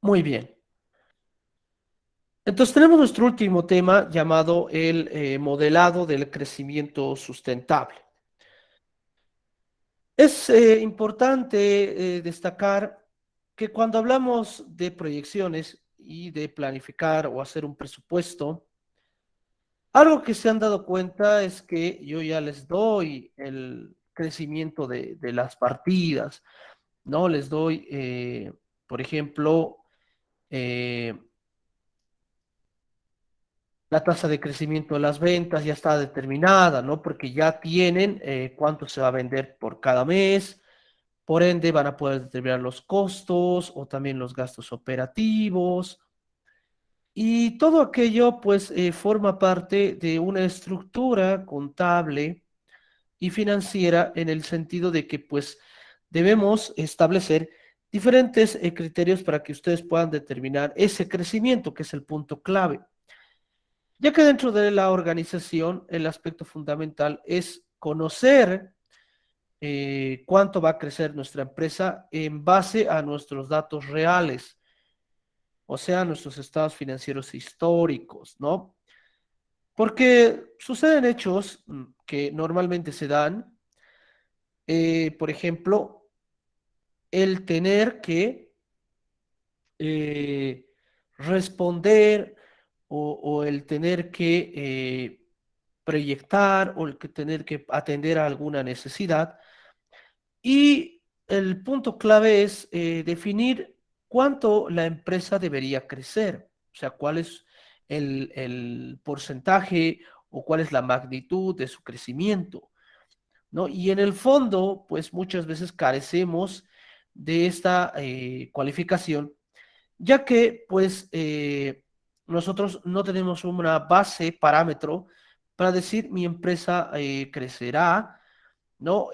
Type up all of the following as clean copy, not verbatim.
Muy bien. Entonces tenemos nuestro último tema llamado el modelado del crecimiento sustentable. Es importante destacar que cuando hablamos de proyecciones y de planificar o hacer un presupuesto, algo que se han dado cuenta es que yo ya les doy el crecimiento de las partidas, ¿no? Les doy, por ejemplo, eh, la tasa de crecimiento de las ventas ya está determinada, ¿no? Porque ya tienen cuánto se va a vender por cada mes, por ende van a poder determinar los costos o también los gastos operativos. Y todo aquello, pues, forma parte de una estructura contable y financiera en el sentido de que, pues, debemos establecer diferentes criterios para que ustedes puedan determinar ese crecimiento, que es el punto clave. Ya que dentro de la organización el aspecto fundamental es conocer cuánto va a crecer nuestra empresa en base a nuestros datos reales, o sea, nuestros estados financieros históricos, ¿no? Porque suceden hechos que normalmente se dan, por ejemplo, el tener que eh, responder o el tener que proyectar o el que tener que atender a alguna necesidad. Y el punto clave es definir cuánto la empresa debería crecer, o sea, cuál es el porcentaje o cuál es la magnitud de su crecimiento, ¿no? Y en el fondo, pues muchas veces carecemos de esta cualificación, ya que pues nosotros no tenemos una base, parámetro, para decir mi empresa crecerá, ¿no?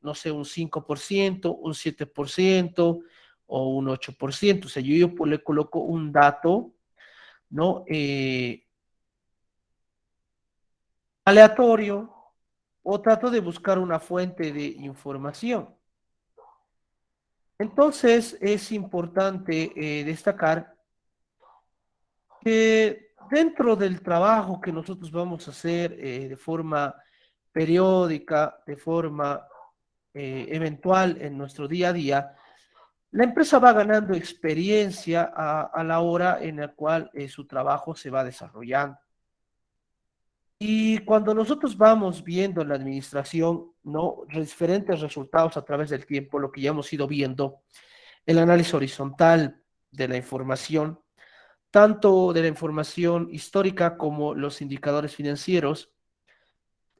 No sé, un 5%, un 7% o un 8%. O sea, yo pues, le coloco un dato, ¿no? Aleatorio o trato de buscar una fuente de información. Entonces, es importante destacar que dentro del trabajo que nosotros vamos a hacer de forma periódica, de forma eventual en nuestro día a día, la empresa va ganando experiencia a la hora en la cual su trabajo se va desarrollando. Y cuando nosotros vamos viendo en la administración, ¿no? Diferentes resultados a través del tiempo, lo que ya hemos ido viendo, el análisis horizontal de la información, tanto de la información histórica como los indicadores financieros,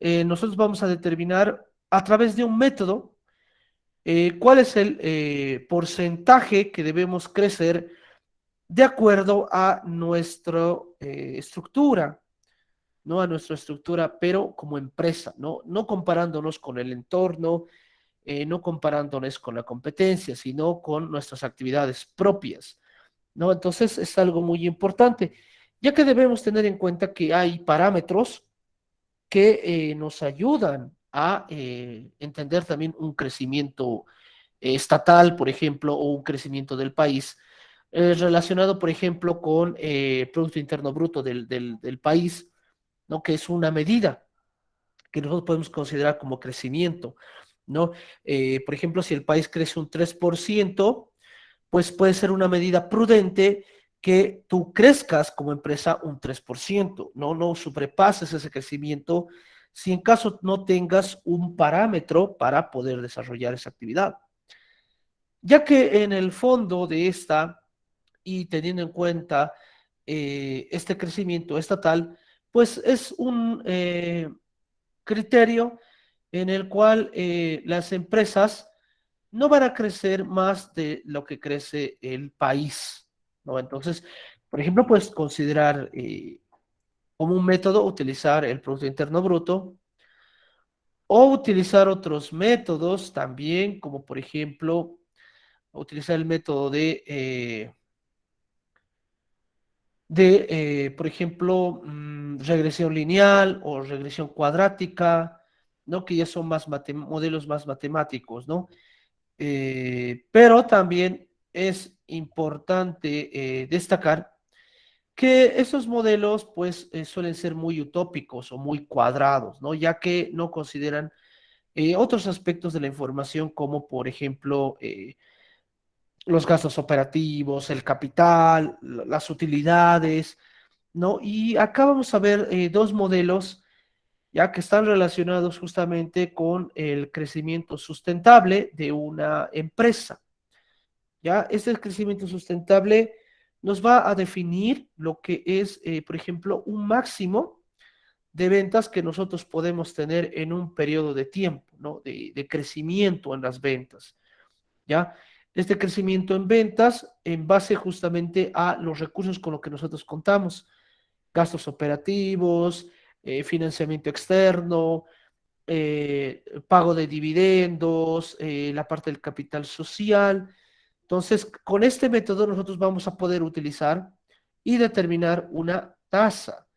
nosotros vamos a determinar a través de un método cuál es el porcentaje que debemos crecer de acuerdo a nuestra estructura, ¿no? A nuestra estructura, pero como empresa, ¿no? No comparándonos con el entorno, no comparándonos con la competencia, sino con nuestras actividades propias, ¿no? Entonces es algo muy importante, ya que debemos tener en cuenta que hay parámetros que nos ayudan a entender también un crecimiento estatal, por ejemplo, o un crecimiento del país, relacionado, por ejemplo, con el Producto Interno Bruto del país, ¿no? Que es una medida que nosotros podemos considerar como crecimiento, ¿no? Por ejemplo, si el país crece un 3%, pues puede ser una medida prudente que tú crezcas como empresa un 3%, ¿no? No sobrepases ese crecimiento si en caso no tengas un parámetro para poder desarrollar esa actividad. Ya que en el fondo de esta, y teniendo en cuenta este crecimiento estatal, pues es un criterio en el cual las empresas no van a crecer más de lo que crece el país, ¿no? Entonces, por ejemplo, puedes considerar como un método utilizar el Producto Interno Bruto o utilizar otros métodos también, como por ejemplo, utilizar el método por ejemplo, regresión lineal o regresión cuadrática, ¿no? Que ya son más modelos más matemáticos, ¿no? Pero también es importante destacar que esos modelos pues suelen ser muy utópicos o muy cuadrados, ¿no? Ya que no consideran otros aspectos de la información como por ejemplo los gastos operativos, el capital, las utilidades, ¿no? Y acá vamos a ver dos modelos ya que están relacionados justamente con el crecimiento sustentable de una empresa. Ya este crecimiento sustentable nos va a definir lo que es, por ejemplo, un máximo de ventas que nosotros podemos tener en un periodo de tiempo, ¿no? De crecimiento en las ventas, ¿ya? Este crecimiento en ventas en base justamente a los recursos con los que nosotros contamos, gastos operativos, financiamiento externo, pago de dividendos, la parte del capital social. Entonces, con este método nosotros vamos a poder utilizar y determinar una tasa.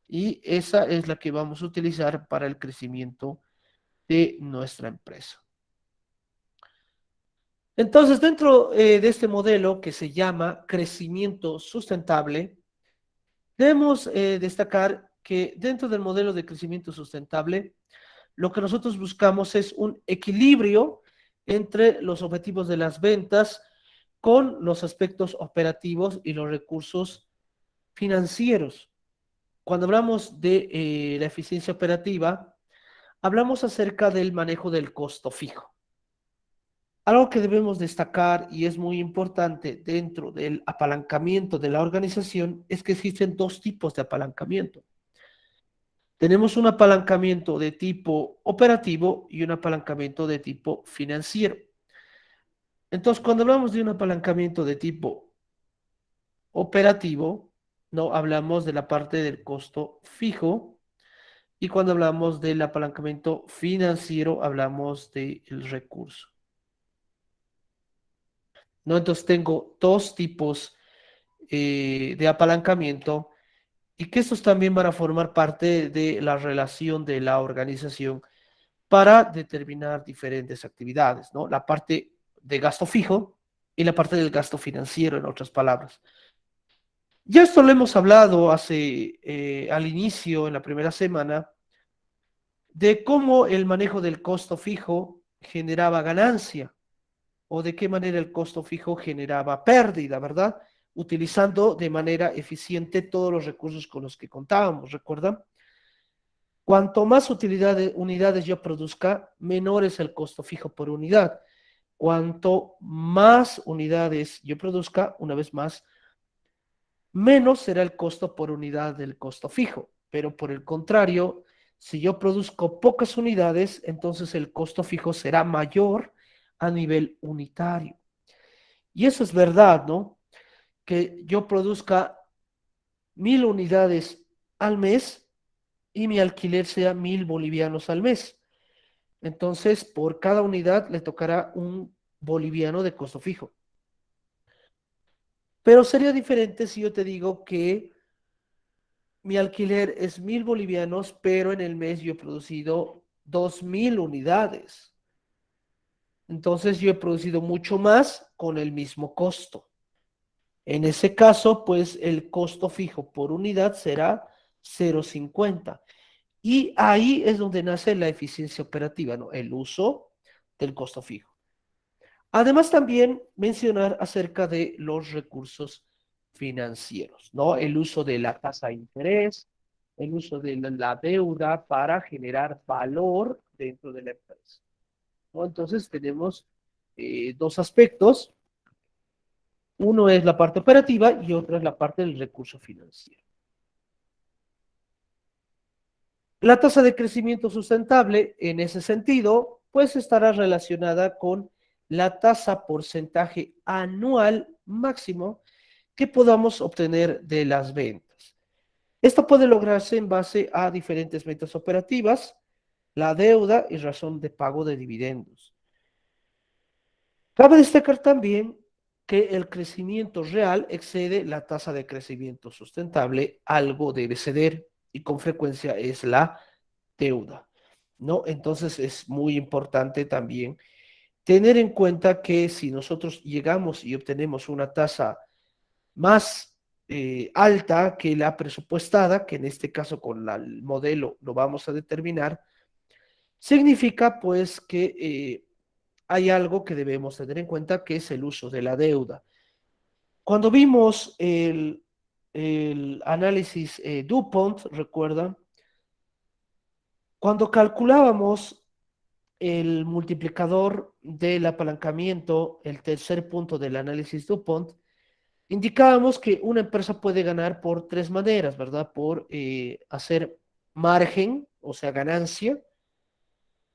Y esa es la que vamos a utilizar para el crecimiento de nuestra empresa. Entonces, dentro de este modelo que se llama crecimiento sustentable, debemos destacar que dentro del modelo de crecimiento sustentable, lo que nosotros buscamos es un equilibrio entre los objetivos de las ventas con los aspectos operativos y los recursos financieros. Cuando hablamos de la eficiencia operativa, hablamos acerca del manejo del costo fijo. Algo que debemos destacar y es muy importante dentro del apalancamiento de la organización es que existen dos tipos de apalancamiento. Tenemos un apalancamiento de tipo operativo y un apalancamiento de tipo financiero. Entonces, cuando hablamos de un apalancamiento de tipo operativo, no hablamos de la parte del costo fijo y cuando hablamos del apalancamiento financiero hablamos del recurso. ¿No? Entonces tengo dos tipos de apalancamiento y que estos también van a formar parte de la relación de la organización para determinar diferentes actividades, ¿no? La parte de gasto fijo y la parte del gasto financiero, en otras palabras. Ya esto lo hemos hablado hace al inicio, en la primera semana, de cómo el manejo del costo fijo generaba ganancia o de qué manera el costo fijo generaba pérdida, ¿verdad? Utilizando de manera eficiente todos los recursos con los que contábamos, ¿recuerdan? Cuanto más unidades yo produzca, menor es el costo fijo por unidad. Cuanto más unidades yo produzca, una vez más, menos será el costo por unidad del costo fijo. Pero por el contrario, si yo produzco pocas unidades, entonces el costo fijo será mayor a nivel unitario. Y eso es verdad, ¿no? Que yo produzca 1.000 unidades al mes y mi alquiler sea 1.000 bolivianos al mes. Entonces, por cada unidad le tocará un boliviano de costo fijo. Pero sería diferente si yo te digo que mi alquiler es 1.000 bolivianos, pero en el mes yo he producido 2.000 unidades. Entonces yo he producido mucho más con el mismo costo. En ese caso, pues el costo fijo por unidad será 0,50. Y ahí es donde nace la eficiencia operativa, ¿no? El uso del costo fijo. Además, también mencionar acerca de los recursos financieros, ¿no? El uso de la tasa de interés, el uso de la deuda para generar valor dentro de la empresa, ¿no? Entonces, tenemos dos aspectos. Uno es la parte operativa y otro es la parte del recurso financiero. La tasa de crecimiento sustentable, en ese sentido, pues estará relacionada con la tasa porcentaje anual máximo que podamos obtener de las ventas. Esto puede lograrse en base a diferentes metas operativas, la deuda y razón de pago de dividendos. Cabe destacar también que el crecimiento real excede la tasa de crecimiento sustentable, algo debe ceder y con frecuencia es la deuda, ¿no? Entonces es muy importante también tener en cuenta que si nosotros llegamos y obtenemos una tasa más alta que la presupuestada, que en este caso con el modelo lo vamos a determinar, significa pues que hay algo que debemos tener en cuenta, que es el uso de la deuda. Cuando vimos el análisis DuPont, recuerda, cuando calculábamos el multiplicador del apalancamiento, el tercer punto del análisis DuPont, indicábamos que una empresa puede ganar por tres maneras, ¿verdad? Por hacer margen, o sea, ganancia.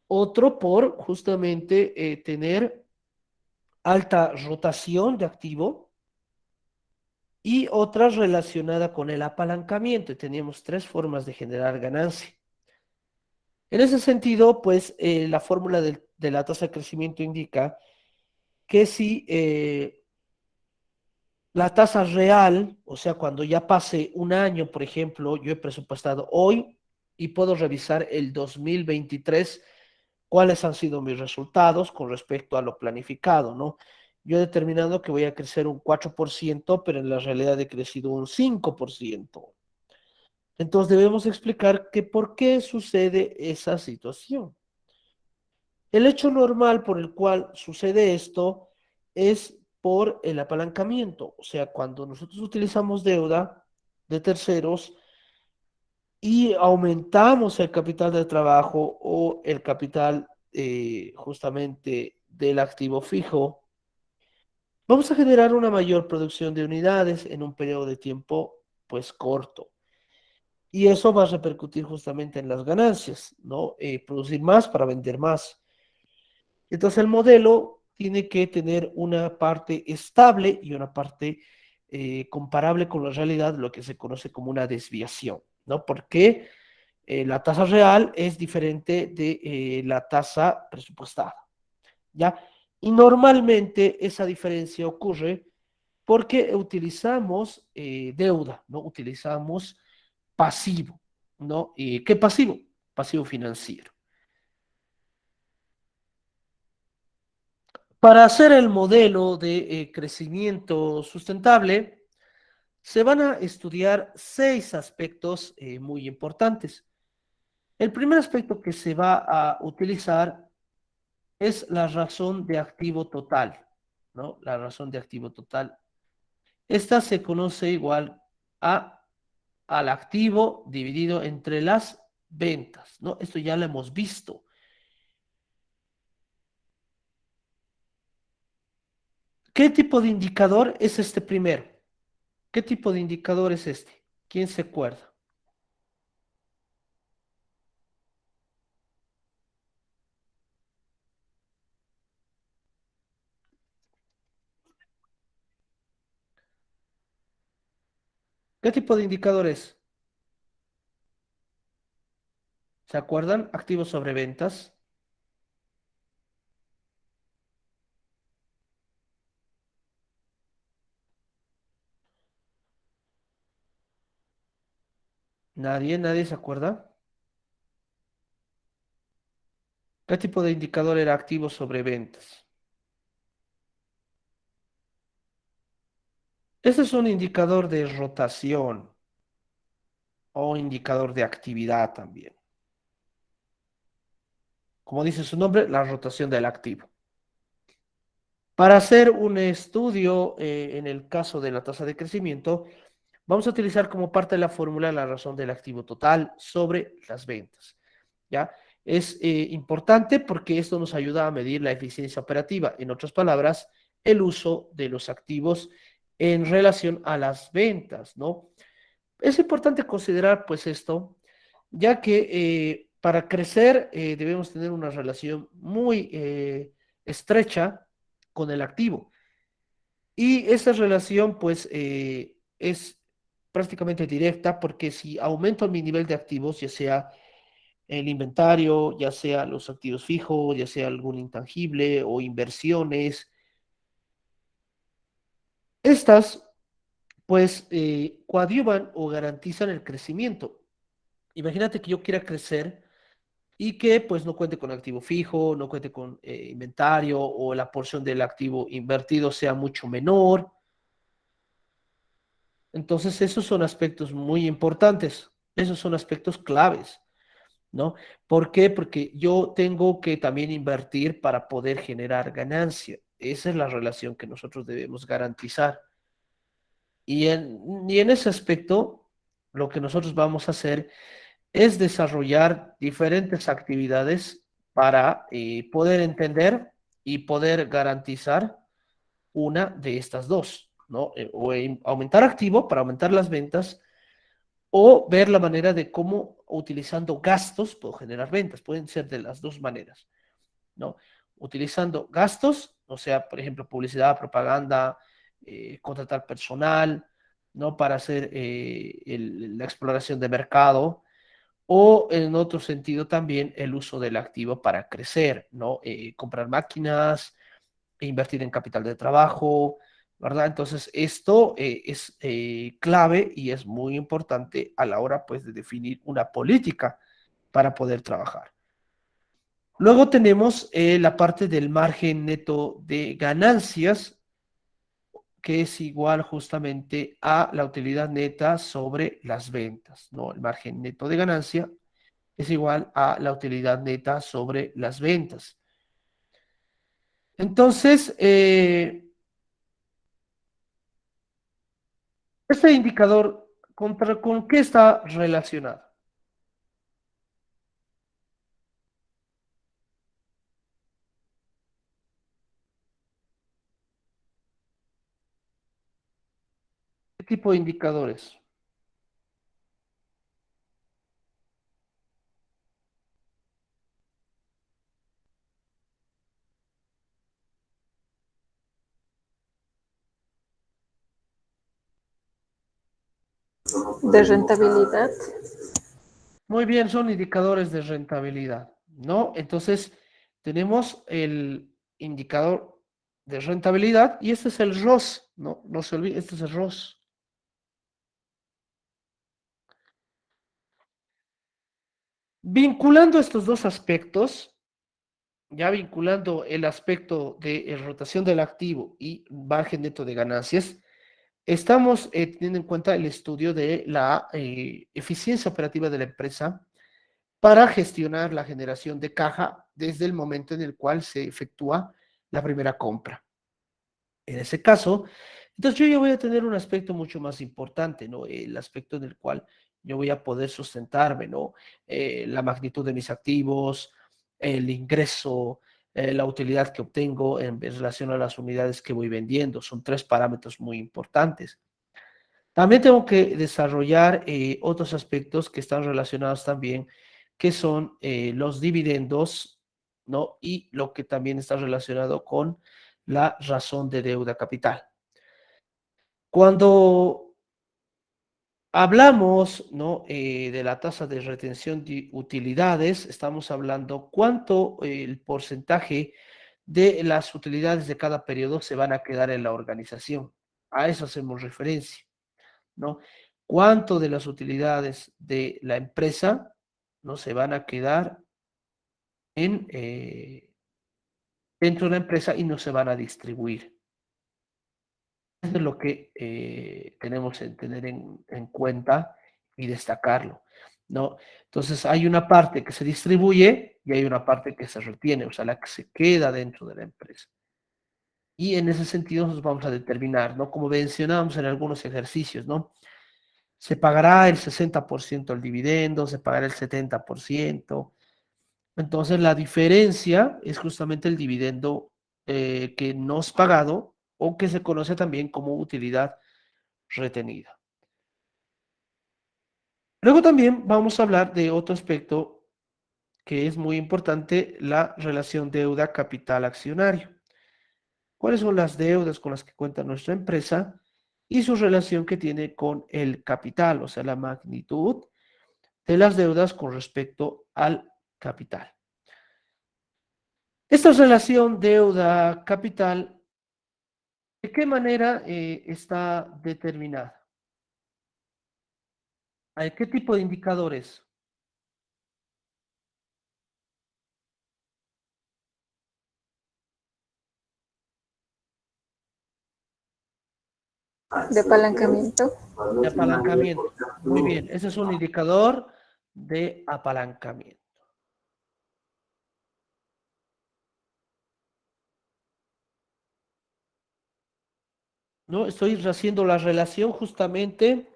Otro por justamente tener alta rotación de activo y otra relacionada con el apalancamiento. Y teníamos tres formas de generar ganancia. En ese sentido, pues la fórmula de la tasa de crecimiento indica que si la tasa real, o sea, cuando ya pase un año, por ejemplo, yo he presupuestado hoy y puedo revisar el 2023, cuáles han sido mis resultados con respecto a lo planificado, ¿no? Yo he determinado que voy a crecer un 4%, pero en la realidad he crecido un 5%. Entonces debemos explicar que por qué sucede esa situación. El hecho normal por el cual sucede esto es por el apalancamiento, o sea, cuando nosotros utilizamos deuda de terceros y aumentamos el capital de trabajo o el capital justamente del activo fijo, vamos a generar una mayor producción de unidades en un periodo de tiempo pues corto. Y eso va a repercutir justamente en las ganancias, ¿no? Producir más para vender más. Entonces el modelo tiene que tener una parte estable y una parte comparable con la realidad, lo que se conoce como una desviación, ¿no? Porque la tasa real es diferente de la tasa presupuestada, ¿ya? Y normalmente esa diferencia ocurre porque utilizamos deuda, ¿no? Utilizamos pasivo, ¿no? ¿Qué pasivo? Pasivo financiero. Para hacer el modelo de crecimiento sustentable, se van a estudiar seis aspectos muy importantes. El primer aspecto que se va a utilizar es la razón de activo total, ¿no? La razón de activo total. Esta se conoce igual a, al activo dividido entre las ventas, ¿no? Esto ya lo hemos visto. ¿Qué tipo de indicador es este primero? ¿Qué tipo de indicador es este? ¿Quién se acuerda? ¿Qué tipo de indicador es? ¿Se acuerdan? Activos sobre ventas. Nadie se acuerda. ¿Qué tipo de indicador era activo sobre ventas? Este es un indicador de rotación o indicador de actividad también. Como dice su nombre, la rotación del activo. Para hacer un estudio en el caso de la tasa de crecimiento, vamos a utilizar como parte de la fórmula la razón del activo total sobre las ventas. ¿Ya? Es importante porque esto nos ayuda a medir la eficiencia operativa. En otras palabras, el uso de los activos en relación a las ventas, ¿no? Es importante considerar pues esto, ya que para crecer debemos tener una relación muy estrecha con el activo. Y esa relación pues es prácticamente directa porque si aumento mi nivel de activos, ya sea el inventario, ya sea los activos fijos, ya sea algún intangible o inversiones, estas pues coadyuvan o garantizan el crecimiento. Imagínate que yo quiera crecer y que pues no cuente con activo fijo, no cuente con inventario o la porción del activo invertido sea mucho menor. Entonces, esos son aspectos muy importantes, esos son aspectos claves, ¿no? ¿Por qué? Porque yo tengo que también invertir para poder generar ganancia. Esa es la relación que nosotros debemos garantizar. Y en ese aspecto, lo que nosotros vamos a hacer es desarrollar diferentes actividades para poder entender y poder garantizar una de estas dos, ¿no? Aumentar activo para aumentar las ventas o ver la manera de cómo utilizando gastos puedo generar ventas. Pueden ser de las dos maneras, ¿no? Utilizando gastos, o sea, por ejemplo, publicidad, propaganda, contratar personal, ¿no? Para hacer la exploración de mercado, o en otro sentido también el uso del activo para crecer, ¿no? Comprar máquinas, invertir en capital de trabajo, ¿verdad? Entonces, esto es clave y es muy importante a la hora, pues, de definir una política para poder trabajar. Luego tenemos la parte del margen neto de ganancias, que es igual justamente a la utilidad neta sobre las ventas, ¿no? El margen neto de ganancia es igual a la utilidad neta sobre las ventas. Entonces, este indicador, ¿con qué está relacionado? ¿Qué tipo de indicadores? De rentabilidad. Muy bien, son indicadores de rentabilidad, ¿no? Entonces, tenemos el indicador de rentabilidad y este es el ROS, ¿no? No se olvide, este es el ROS. Vinculando estos dos aspectos, ya vinculando el aspecto de rotación del activo y margen neto de ganancias, estamos teniendo en cuenta el estudio de la eficiencia operativa de la empresa para gestionar la generación de caja desde el momento en el cual se efectúa la primera compra. En ese caso, entonces yo ya voy a tener un aspecto mucho más importante, ¿no? El aspecto en el cual yo voy a poder sustentarme, ¿no? La magnitud de mis activos, el ingreso, la utilidad que obtengo en relación a las unidades que voy vendiendo. Son tres parámetros muy importantes. También tengo que desarrollar otros aspectos que están relacionados también, que son los dividendos, ¿no? Y lo que también está relacionado con la razón de deuda capital. Cuando hablamos, ¿no? De la tasa de retención de utilidades, estamos hablando cuánto el porcentaje de las utilidades de cada periodo se van a quedar en la organización. A eso hacemos referencia, ¿no? ¿Cuánto de las utilidades de la empresa no se van a quedar dentro de la empresa y no se van a distribuir? Eso es lo que tenemos que tener en cuenta y destacarlo, ¿no? Entonces, hay una parte que se distribuye y hay una parte que se retiene, o sea, la que se queda dentro de la empresa. Y en ese sentido nos vamos a determinar, ¿no? Como mencionábamos en algunos ejercicios, ¿no? Se pagará el 60% del dividendo, se pagará el 70%. Entonces, la diferencia es justamente el dividendo que no es pagado o que se conoce también como utilidad retenida. Luego también vamos a hablar de otro aspecto que es muy importante, la relación deuda-capital accionario. ¿Cuáles son las deudas con las que cuenta nuestra empresa y su relación que tiene con el capital, o sea, la magnitud de las deudas con respecto al capital? Esta relación deuda-capital, ¿de qué manera está determinada? ¿Hay qué tipo de indicadores? de apalancamiento. De apalancamiento. Muy bien, ese es un indicador de apalancamiento. ¿No? Estoy haciendo la relación justamente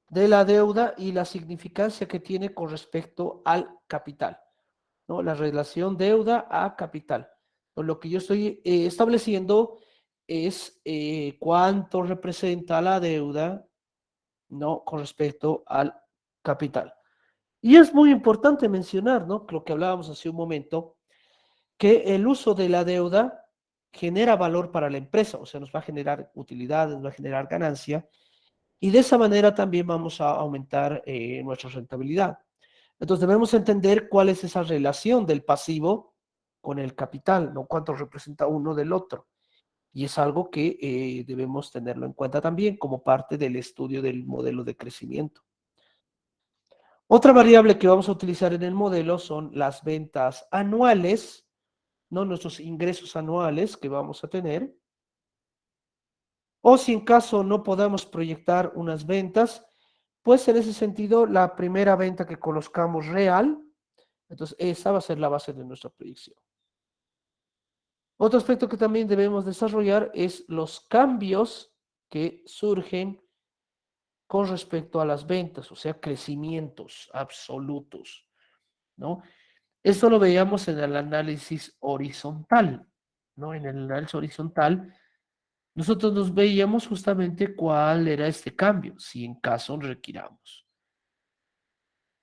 de la deuda y la significancia que tiene con respecto al capital, ¿no? La relación deuda a capital. Lo que yo estoy estableciendo es cuánto representa la deuda, ¿no? Con respecto al capital. Y es muy importante mencionar, ¿no? Lo que hablábamos hace un momento, que el uso de la deuda genera valor para la empresa, o sea, nos va a generar utilidades, nos va a generar ganancia, y de esa manera también vamos a aumentar nuestra rentabilidad. Entonces debemos entender cuál es esa relación del pasivo con el capital, ¿no? Cuánto representa uno del otro. Y es algo que debemos tenerlo en cuenta también como parte del estudio del modelo de crecimiento. Otra variable que vamos a utilizar en el modelo son las ventas anuales, ¿no? Nuestros ingresos anuales que vamos a tener. O si en caso no podamos proyectar unas ventas, pues en ese sentido, la primera venta que conozcamos real, entonces esa va a ser la base de nuestra proyección. Otro aspecto que también debemos desarrollar es los cambios que surgen con respecto a las ventas, o sea, crecimientos absolutos, ¿no? Esto lo veíamos en el análisis horizontal, ¿no? En el análisis horizontal, nosotros nos veíamos justamente cuál era este cambio, si en caso requiramos.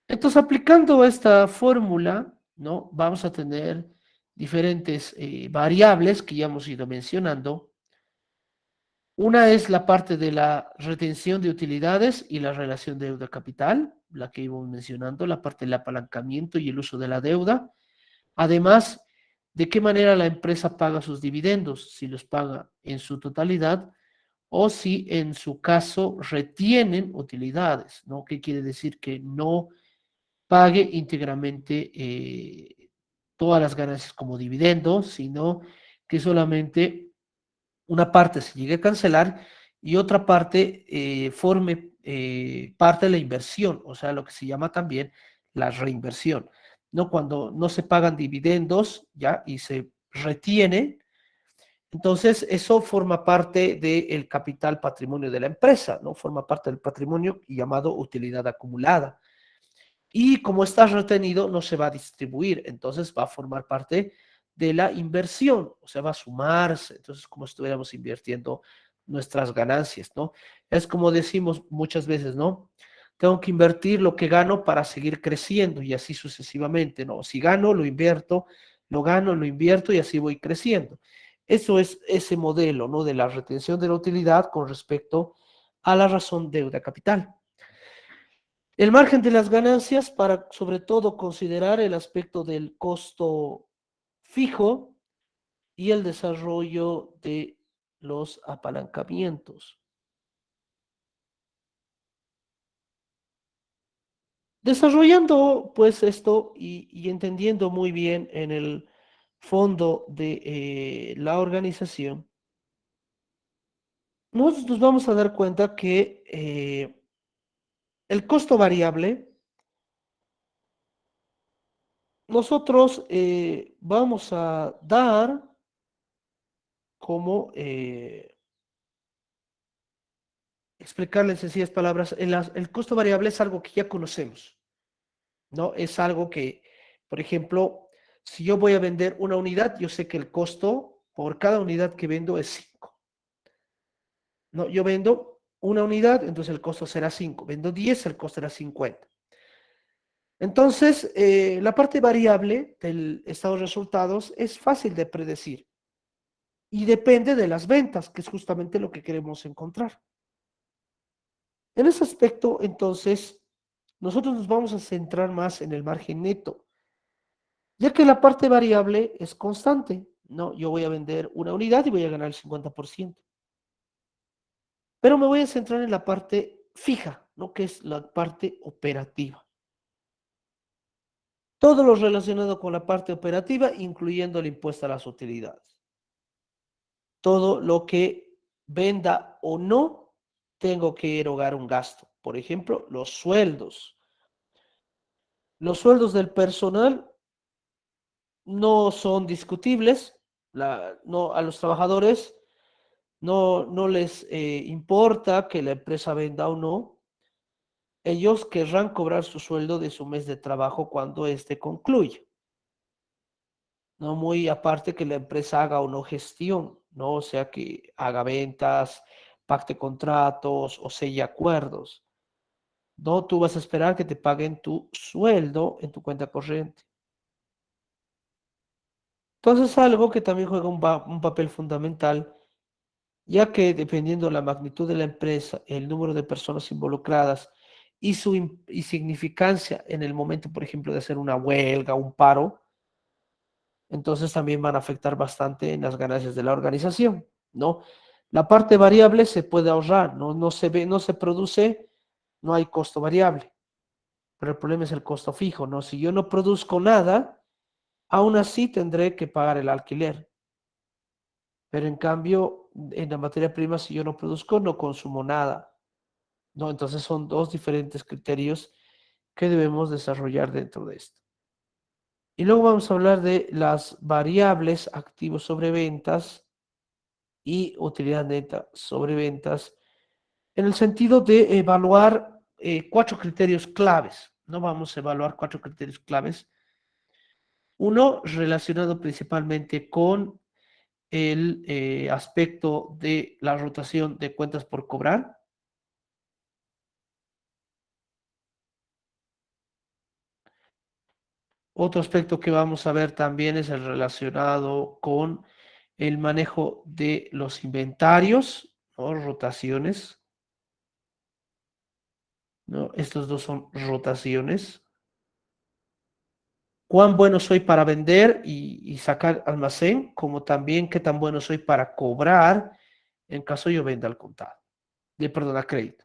Entonces, aplicando esta fórmula, ¿no? Vamos a tener diferentes variables que ya hemos ido mencionando. Una es la parte de la retención de utilidades y la relación deuda-capital, la que íbamos mencionando, la parte del apalancamiento y el uso de la deuda. Además, de qué manera la empresa paga sus dividendos, si los paga en su totalidad o si en su caso retienen utilidades, ¿no? ¿Qué quiere decir? Que no pague íntegramente todas las ganancias como dividendos, sino que solamente una parte se llegue a cancelar y otra parte forme parte de la inversión, o sea, lo que se llama también la reinversión, ¿no? Cuando no se pagan dividendos, ¿ya? Y se retiene, entonces eso forma parte del capital patrimonio de la empresa, ¿no? Forma parte del patrimonio llamado utilidad acumulada. Y como está retenido, no se va a distribuir, entonces va a formar parte de la inversión, o sea, va a sumarse, entonces como si estuviéramos invirtiendo nuestras ganancias, ¿no? Es como decimos muchas veces, ¿no? Tengo que invertir lo que gano para seguir creciendo y así sucesivamente, ¿no? Si gano, lo invierto, lo gano, lo invierto y así voy creciendo. Eso es ese modelo, ¿no? De la retención de la utilidad con respecto a la razón deuda capital. El margen de las ganancias para, sobre todo, considerar el aspecto del costo fijo y el desarrollo de los apalancamientos. Desarrollando, pues, esto y entendiendo muy bien en el fondo de la organización, nosotros nos vamos a dar cuenta que el costo variable, nosotros vamos a dar como explicarle en sencillas palabras, el costo variable es algo que ya conocemos, ¿no? Es algo que, por ejemplo, si yo voy a vender una unidad, yo sé que el costo por cada unidad que vendo es 5, ¿no? Yo vendo una unidad, entonces el costo será 5. Vendo 10, el costo será 50. Entonces, la parte variable del estado de resultados es fácil de predecir y depende de las ventas, que es justamente lo que queremos encontrar. En ese aspecto, entonces, nosotros nos vamos a centrar más en el margen neto, ya que la parte variable es constante, ¿no? Yo voy a vender una unidad y voy a ganar el 50%. Pero me voy a centrar en la parte fija, ¿no? Que es la parte operativa. Todo lo relacionado con la parte operativa, incluyendo el impuesto a las utilidades. Todo lo que venda o no tengo que erogar un gasto. Por ejemplo, los sueldos. Los sueldos del personal no son discutibles. No, a los trabajadores no les importa que la empresa venda o no. Ellos querrán cobrar su sueldo de su mes de trabajo cuando éste concluya. No muy aparte que la empresa haga o no gestión, ¿no? O sea, que haga ventas, pacte contratos o selle acuerdos. No, tú vas a esperar que te paguen tu sueldo en tu cuenta corriente. Entonces, algo que también juega un papel fundamental, ya que dependiendo de la magnitud de la empresa, el número de personas involucradas y su insignificancia en el momento, por ejemplo, de hacer una huelga, un paro, entonces también van a afectar bastante en las ganancias de la organización, ¿no? La parte variable se puede ahorrar, ¿no? No se ve, no se produce, no hay costo variable, pero el problema es el costo fijo, ¿no? Si yo no produzco nada, aún así tendré que pagar el alquiler, pero en cambio, en la materia prima, si yo no produzco, no consumo nada, ¿no? Entonces son dos diferentes criterios que debemos desarrollar dentro de esto. Y luego vamos a hablar de las variables activos sobre ventas y utilidad neta sobre ventas, en el sentido de evaluar cuatro criterios claves. No vamos a evaluar cuatro criterios claves. Uno relacionado principalmente con el aspecto de la rotación de cuentas por cobrar. Otro aspecto que vamos a ver también es el relacionado con el manejo de los inventarios, ¿no? Rotaciones, ¿no? Estos dos son rotaciones. Cuán bueno soy para vender y sacar almacén, como también qué tan bueno soy para cobrar en caso yo venda al contado, perdón, a crédito.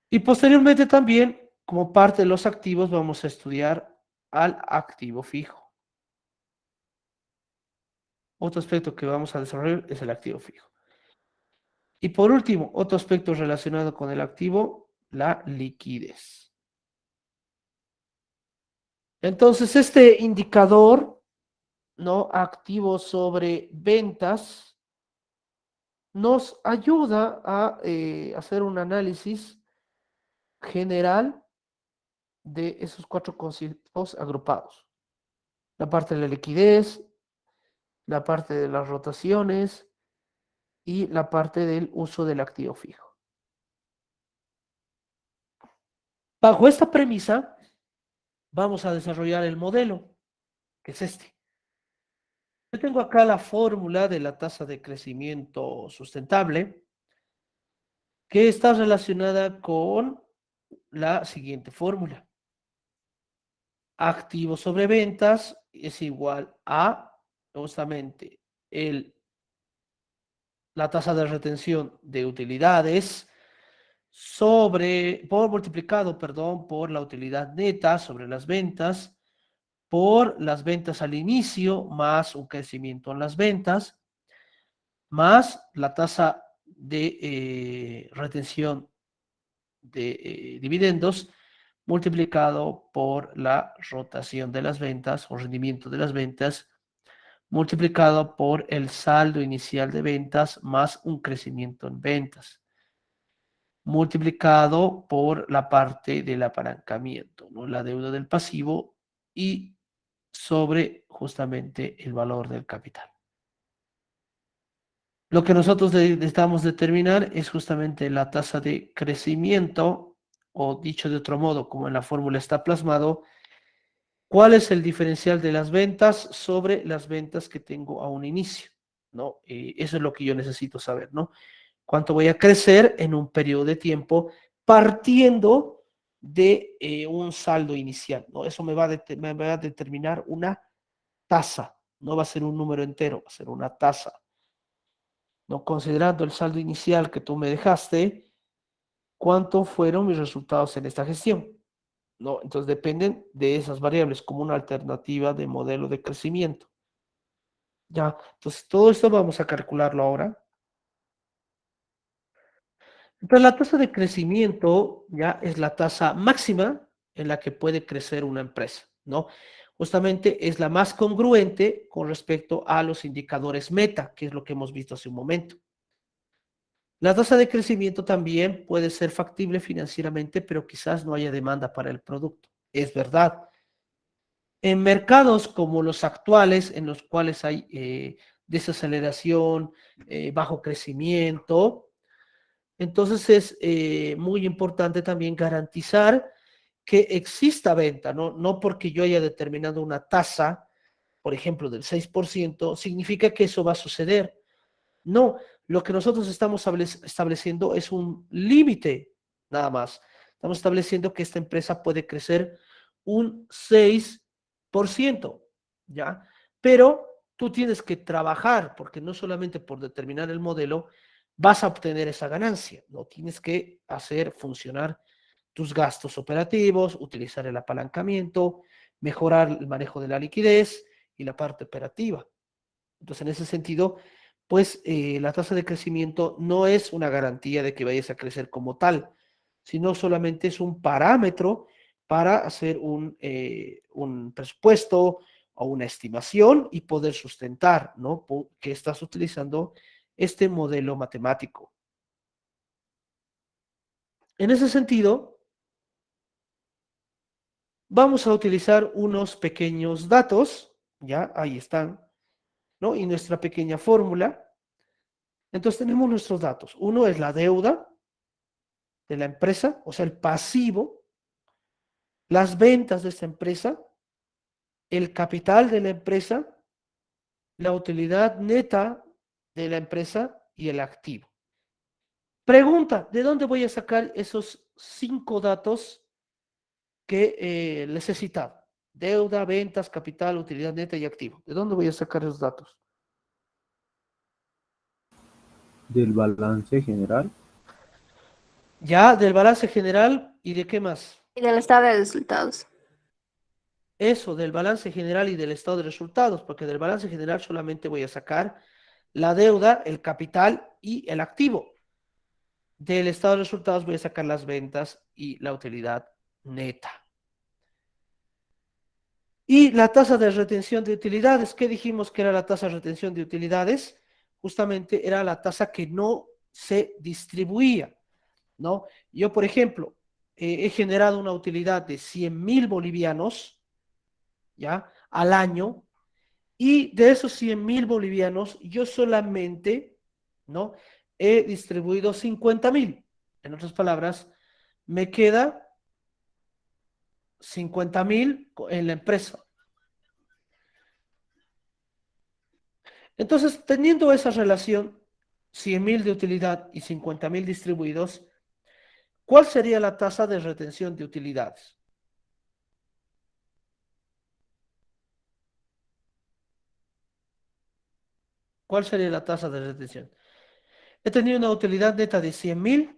Y posteriormente también, como parte de los activos, vamos a estudiar al activo fijo. Otro aspecto que vamos a desarrollar es el activo fijo. Y por último, otro aspecto relacionado con el activo, la liquidez. Entonces, este indicador, ¿no? Activo sobre ventas, nos ayuda a hacer un análisis general de esos cuatro conceptos agrupados. La parte de la liquidez, la parte de las rotaciones y la parte del uso del activo fijo. Bajo esta premisa, vamos a desarrollar el modelo, que es este. Yo tengo acá la fórmula de la tasa de crecimiento sustentable, que está relacionada con la siguiente fórmula. Activo sobre ventas es igual a justamente la tasa de retención de utilidades multiplicado, perdón, por la utilidad neta sobre las ventas, por las ventas al inicio, más un crecimiento en las ventas, más la tasa de retención de dividendos multiplicado por la rotación de las ventas o rendimiento de las ventas, multiplicado por el saldo inicial de ventas más un crecimiento en ventas, multiplicado por la parte del apalancamiento, ¿no? La deuda del pasivo y sobre justamente el valor del capital. Lo que nosotros necesitamos determinar es justamente la tasa de crecimiento, o dicho de otro modo, como en la fórmula está plasmado, cuál es el diferencial de las ventas sobre las ventas que tengo a un inicio, ¿no? Eso es lo que yo necesito saber, ¿no? Cuánto voy a crecer en un periodo de tiempo partiendo de un saldo inicial, ¿no? Eso me va a determinar una tasa, no va a ser un número entero, va a ser una tasa. ¿No? Considerando el saldo inicial que tú me dejaste, ¿cuánto fueron mis resultados en esta gestión? ¿No? Entonces dependen de esas variables como una alternativa de modelo de crecimiento. Ya, entonces todo esto vamos a calcularlo ahora. Entonces, la tasa de crecimiento ya es la tasa máxima en la que puede crecer una empresa, ¿no? Justamente es la más congruente con respecto a los indicadores meta, que es lo que hemos visto hace un momento. La tasa de crecimiento también puede ser factible financieramente, pero quizás no haya demanda para el producto. Es verdad. En mercados como los actuales, en los cuales hay desaceleración, bajo crecimiento, entonces es muy importante también garantizar que exista venta, ¿no? No porque yo haya determinado una tasa, por ejemplo, del 6%, significa que eso va a suceder. No, lo que nosotros estamos estableciendo es un límite, nada más. Estamos estableciendo que esta empresa puede crecer un 6%, ¿ya? Pero tú tienes que trabajar, porque no solamente por determinar el modelo vas a obtener esa ganancia, no tienes que hacer funcionar tus gastos operativos, utilizar el apalancamiento, mejorar el manejo de la liquidez y la parte operativa. Entonces, en ese sentido, pues la tasa de crecimiento no es una garantía de que vayas a crecer como tal, sino solamente es un parámetro para hacer un presupuesto o una estimación y poder sustentar, ¿no? Que estás utilizando este modelo matemático. En ese sentido, vamos a utilizar unos pequeños datos, ya ahí están, ¿no? Y nuestra pequeña fórmula. Entonces tenemos nuestros datos. Uno es la deuda de la empresa, o sea, el pasivo, las ventas de esta empresa, el capital de la empresa, la utilidad neta de la empresa y el activo. Pregunta, ¿de dónde voy a sacar esos 5 datos que les he citado? Deuda, ventas, capital, utilidad neta y activo. ¿De dónde voy a sacar esos datos? Del balance general. Ya, del balance general y de qué más. Y del estado de resultados. Eso, del balance general y del estado de resultados, porque del balance general solamente voy a sacar la deuda, el capital y el activo. Del estado de resultados voy a sacar las ventas y la utilidad neta. Y la tasa de retención de utilidades, ¿qué dijimos que era la tasa de retención de utilidades? Justamente era la tasa que no se distribuía, ¿no? Yo, por ejemplo, he generado una utilidad de 100.000 bolivianos, ¿ya? Al año, y de esos 100.000 bolivianos, yo solamente, ¿no? He distribuido 50.000. En otras palabras, me queda 50.000 en la empresa. Entonces, teniendo esa relación, 100.000 de utilidad y 50.000 distribuidos, ¿cuál sería la tasa de retención de utilidades? ¿Cuál sería la tasa de retención? He tenido una utilidad neta de 100.000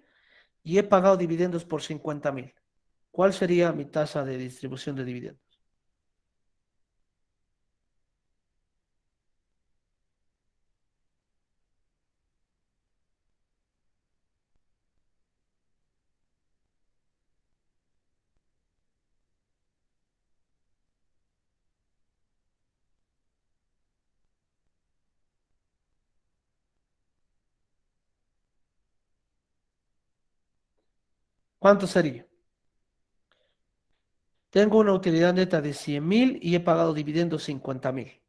y he pagado dividendos por 50.000. ¿Cuál sería mi tasa de distribución de dividendos? ¿Cuánto sería? Tengo una utilidad neta de 100.000 y he pagado dividendos 50.000.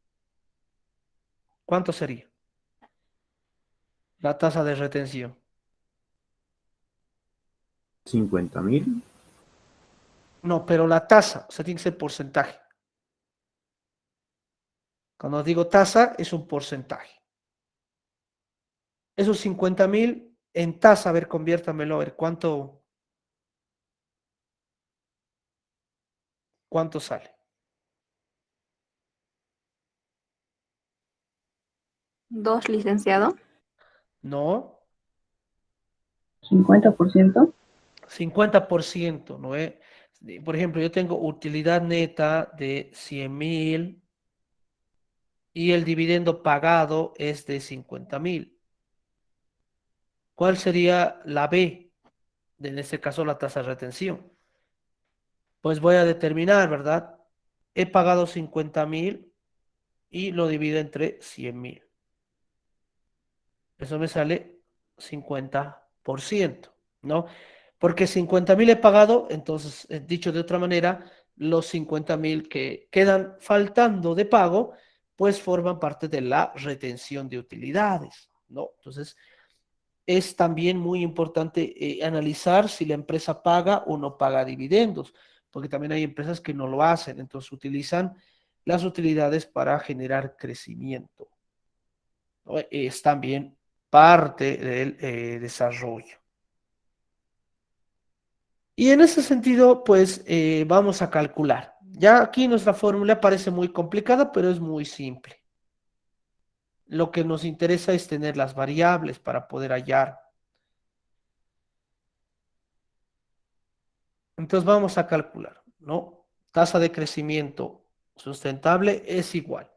¿Cuánto sería la tasa de retención? 50.000. No, pero la tasa, o sea, tiene que ser porcentaje. Cuando digo tasa, es un porcentaje. Esos 50.000 en tasa, a ver, conviértamelo, a ver, ¿cuánto sale? Dos, licenciado. No, 50%. 50%, ¿no? Por ejemplo, yo tengo utilidad neta de 100.000 y el dividendo pagado es de 50.000. ¿Cuál sería la B? en este caso la tasa de retención. Pues voy a determinar, ¿verdad? He pagado 50.000 y lo divido entre 100.000. Eso me sale 50%, ¿no? Porque 50.000 he pagado, entonces, dicho de otra manera, los 50.000 que quedan faltando de pago, pues forman parte de la retención de utilidades, ¿no? Entonces, es también muy importante analizar si la empresa paga o no paga dividendos, porque también hay empresas que no lo hacen, entonces utilizan las utilidades para generar crecimiento, ¿no? Es también parte del desarrollo. Y en ese sentido, pues vamos a calcular. Ya aquí nuestra fórmula parece muy complicada, pero es muy simple. Lo que nos interesa es tener las variables para poder hallar. Entonces vamos a calcular, ¿no? Tasa de crecimiento sustentable es igual.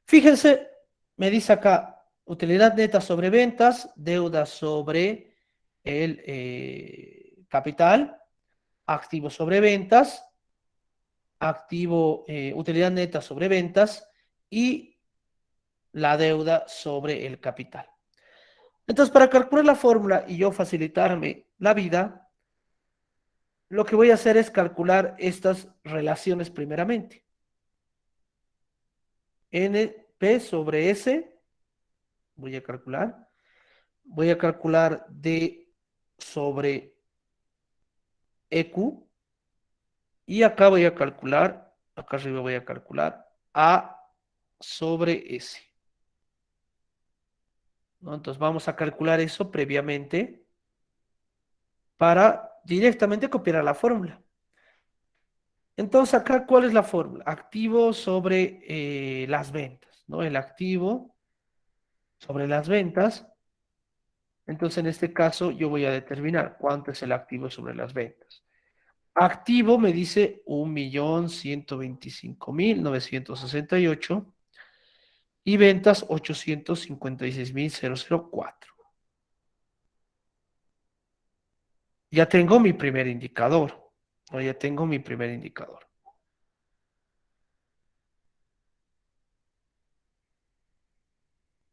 Fíjense, me dice acá, utilidad neta sobre ventas, deuda sobre el capital, activo sobre ventas, utilidad neta sobre ventas y la deuda sobre el capital. Entonces, para calcular la fórmula y yo facilitarme la vida, lo que voy a hacer es calcular estas relaciones primeramente. NP sobre S, voy a calcular D sobre EQ, y acá voy a calcular, acá arriba voy a calcular A sobre S, ¿no? Entonces vamos a calcular eso previamente para directamente copiar a la fórmula. Entonces acá, ¿cuál es la fórmula? Activo sobre las ventas, ¿no? El activo sobre las ventas. Entonces, en este caso, yo voy a determinar cuánto es el activo sobre las ventas. Activo me dice 1.125.968 y ventas 856.004. Ya tengo mi primer indicador, ¿no? Ya tengo mi primer indicador.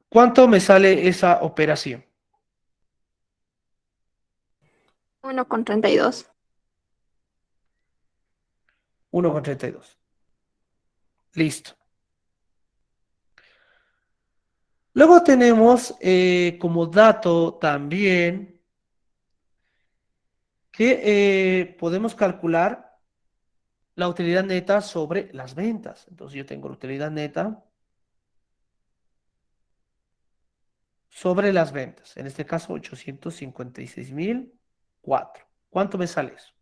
¿Cuánto me sale esa operación? 1,32. 1,32. Listo. Luego tenemos como dato también que podemos calcular la utilidad neta sobre las ventas. Entonces yo tengo la utilidad neta sobre las ventas. En este caso, 856.004. ¿Cuánto me sale eso?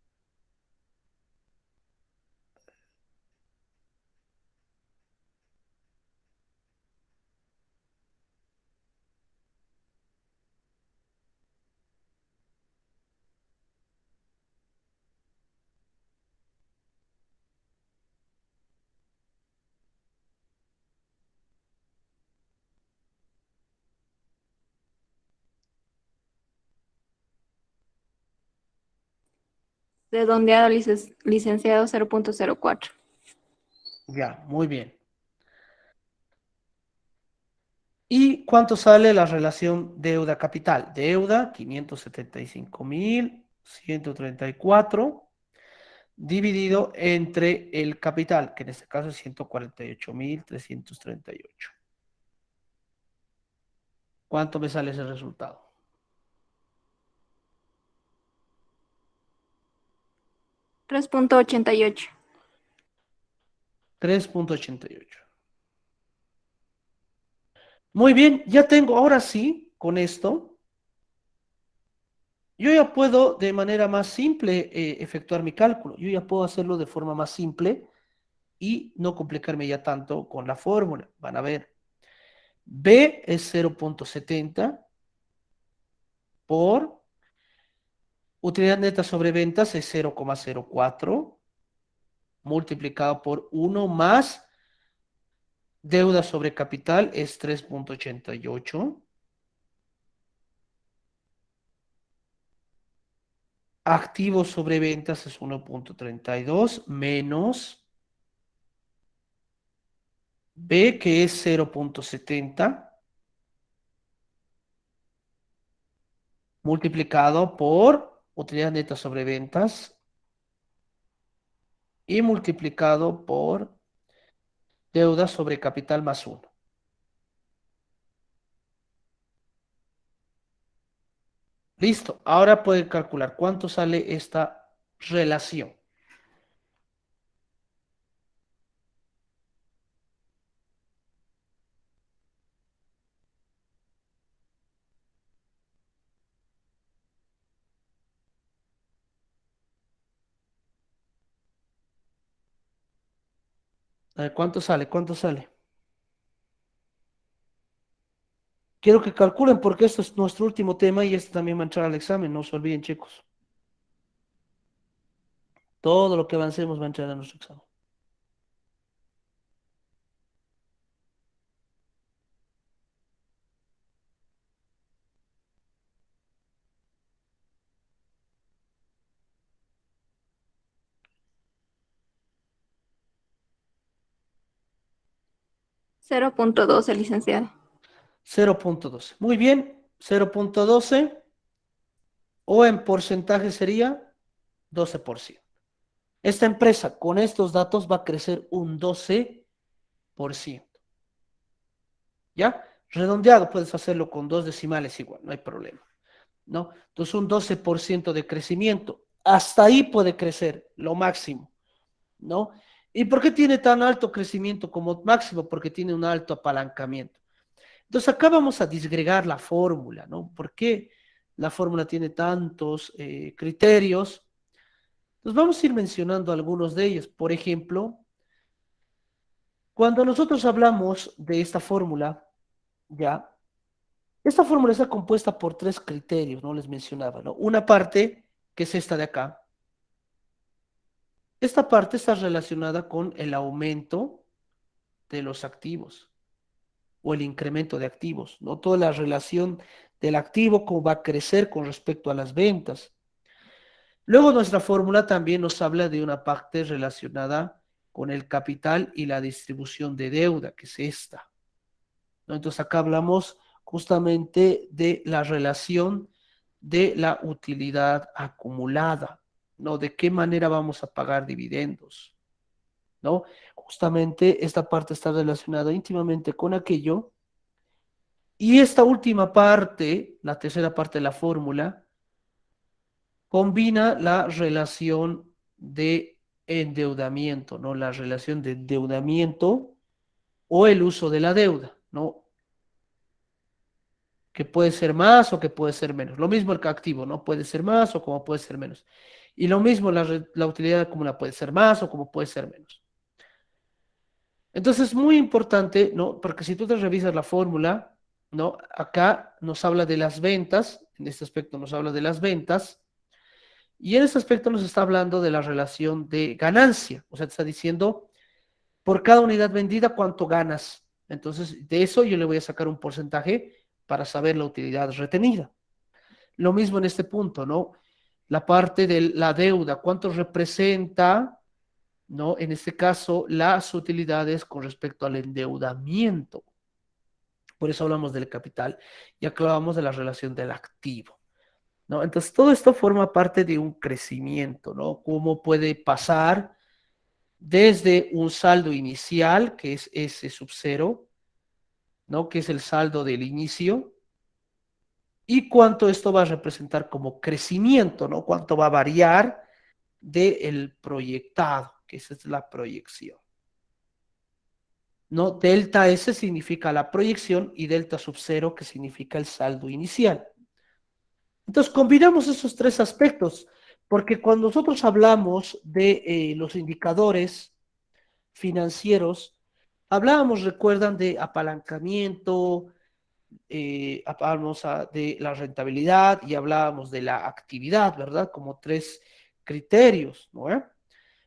Redondeado licenciado 0,04. Ya, muy bien. ¿Y cuánto sale la relación deuda-capital? Deuda, 575.134, dividido entre el capital, que en este caso es 148.338. ¿Cuánto me sale ese resultado? 3,88. 3,88. Muy bien, ya tengo, ahora sí, con esto, yo ya puedo de manera más simple efectuar mi cálculo. Yo ya puedo hacerlo de forma más simple y no complicarme ya tanto con la fórmula. Van a ver, B es 0,70 por utilidad neta sobre ventas es 0,04 multiplicado por 1 más deuda sobre capital es 3,88 activos sobre ventas es 1.32 menos B, que es 0.70, multiplicado por utilidad neta sobre ventas y multiplicado por deuda sobre capital más 1. Listo. Ahora pueden calcular cuánto sale esta relación. A ver, ¿cuánto sale? ¿Cuánto sale? Quiero que calculen porque esto es nuestro último tema y este también va a entrar al examen. No se olviden, chicos. Todo lo que avancemos va a entrar a nuestro examen. 0.12, licenciado. 0.12. Muy bien. 0.12 o en porcentaje sería 12%. Esta empresa con estos datos va a crecer un 12%. ¿Ya? Redondeado, puedes hacerlo con 2 decimales igual, no hay problema. ¿No? Entonces un 12% de crecimiento. Hasta ahí puede crecer, lo máximo. ¿No? ¿Y por qué tiene tan alto crecimiento como máximo? Porque tiene un alto apalancamiento. Entonces acá vamos a disgregar la fórmula, ¿no? ¿Por qué la fórmula tiene tantos criterios? Entonces vamos a ir mencionando algunos de ellos. Por ejemplo, cuando nosotros hablamos de esta fórmula, ya, esta fórmula está compuesta por 3 criterios, ¿no? Les mencionaba, ¿no? Una parte, que es esta de acá. Esta parte está relacionada con el aumento de los activos o el incremento de activos, ¿no? Toda la relación del activo, cómo va a crecer con respecto a las ventas. Luego nuestra fórmula también nos habla de una parte relacionada con el capital y la distribución de deuda, que es esta, ¿no? Entonces acá hablamos justamente de la relación de la utilidad acumulada, ¿no? De qué manera vamos a pagar dividendos, ¿no? Justamente esta parte está relacionada íntimamente con aquello. Y esta última parte, la tercera parte de la fórmula, combina la relación de endeudamiento, ¿no? La relación de endeudamiento o el uso de la deuda, ¿no? Que puede ser más o que puede ser menos. Lo mismo el activo, ¿no? Puede ser más o como puede ser menos. Y lo mismo la utilidad acumulada puede ser más o como puede ser menos. Entonces es muy importante, ¿no? Porque si tú te revisas la fórmula, ¿no? Acá nos habla de las ventas, en este aspecto nos habla de las ventas, y en este aspecto nos está hablando de la relación de ganancia, o sea, te está diciendo por cada unidad vendida cuánto ganas. Entonces, de eso yo le voy a sacar un porcentaje para saber la utilidad retenida. Lo mismo en este punto, ¿no? La parte de la deuda, cuánto representa, ¿no? En este caso, las utilidades con respecto al endeudamiento. Por eso hablamos del capital y acá hablamos de la relación del activo, ¿no? Entonces, todo esto forma parte de un crecimiento, ¿no? Cómo puede pasar desde un saldo inicial, que es S sub 0, ¿no? Que es el saldo del inicio, y cuánto esto va a representar como crecimiento, ¿no? Cuánto va a variar del proyectado, que esa es la proyección. ¿No? Delta S significa la proyección y delta sub 0 que significa el saldo inicial. Entonces combinamos esos 3 aspectos, porque cuando nosotros hablamos de los indicadores financieros, hablábamos, recuerdan, de apalancamiento, hablábamos de la rentabilidad y hablábamos de la actividad, ¿verdad? Como 3 criterios, ¿no?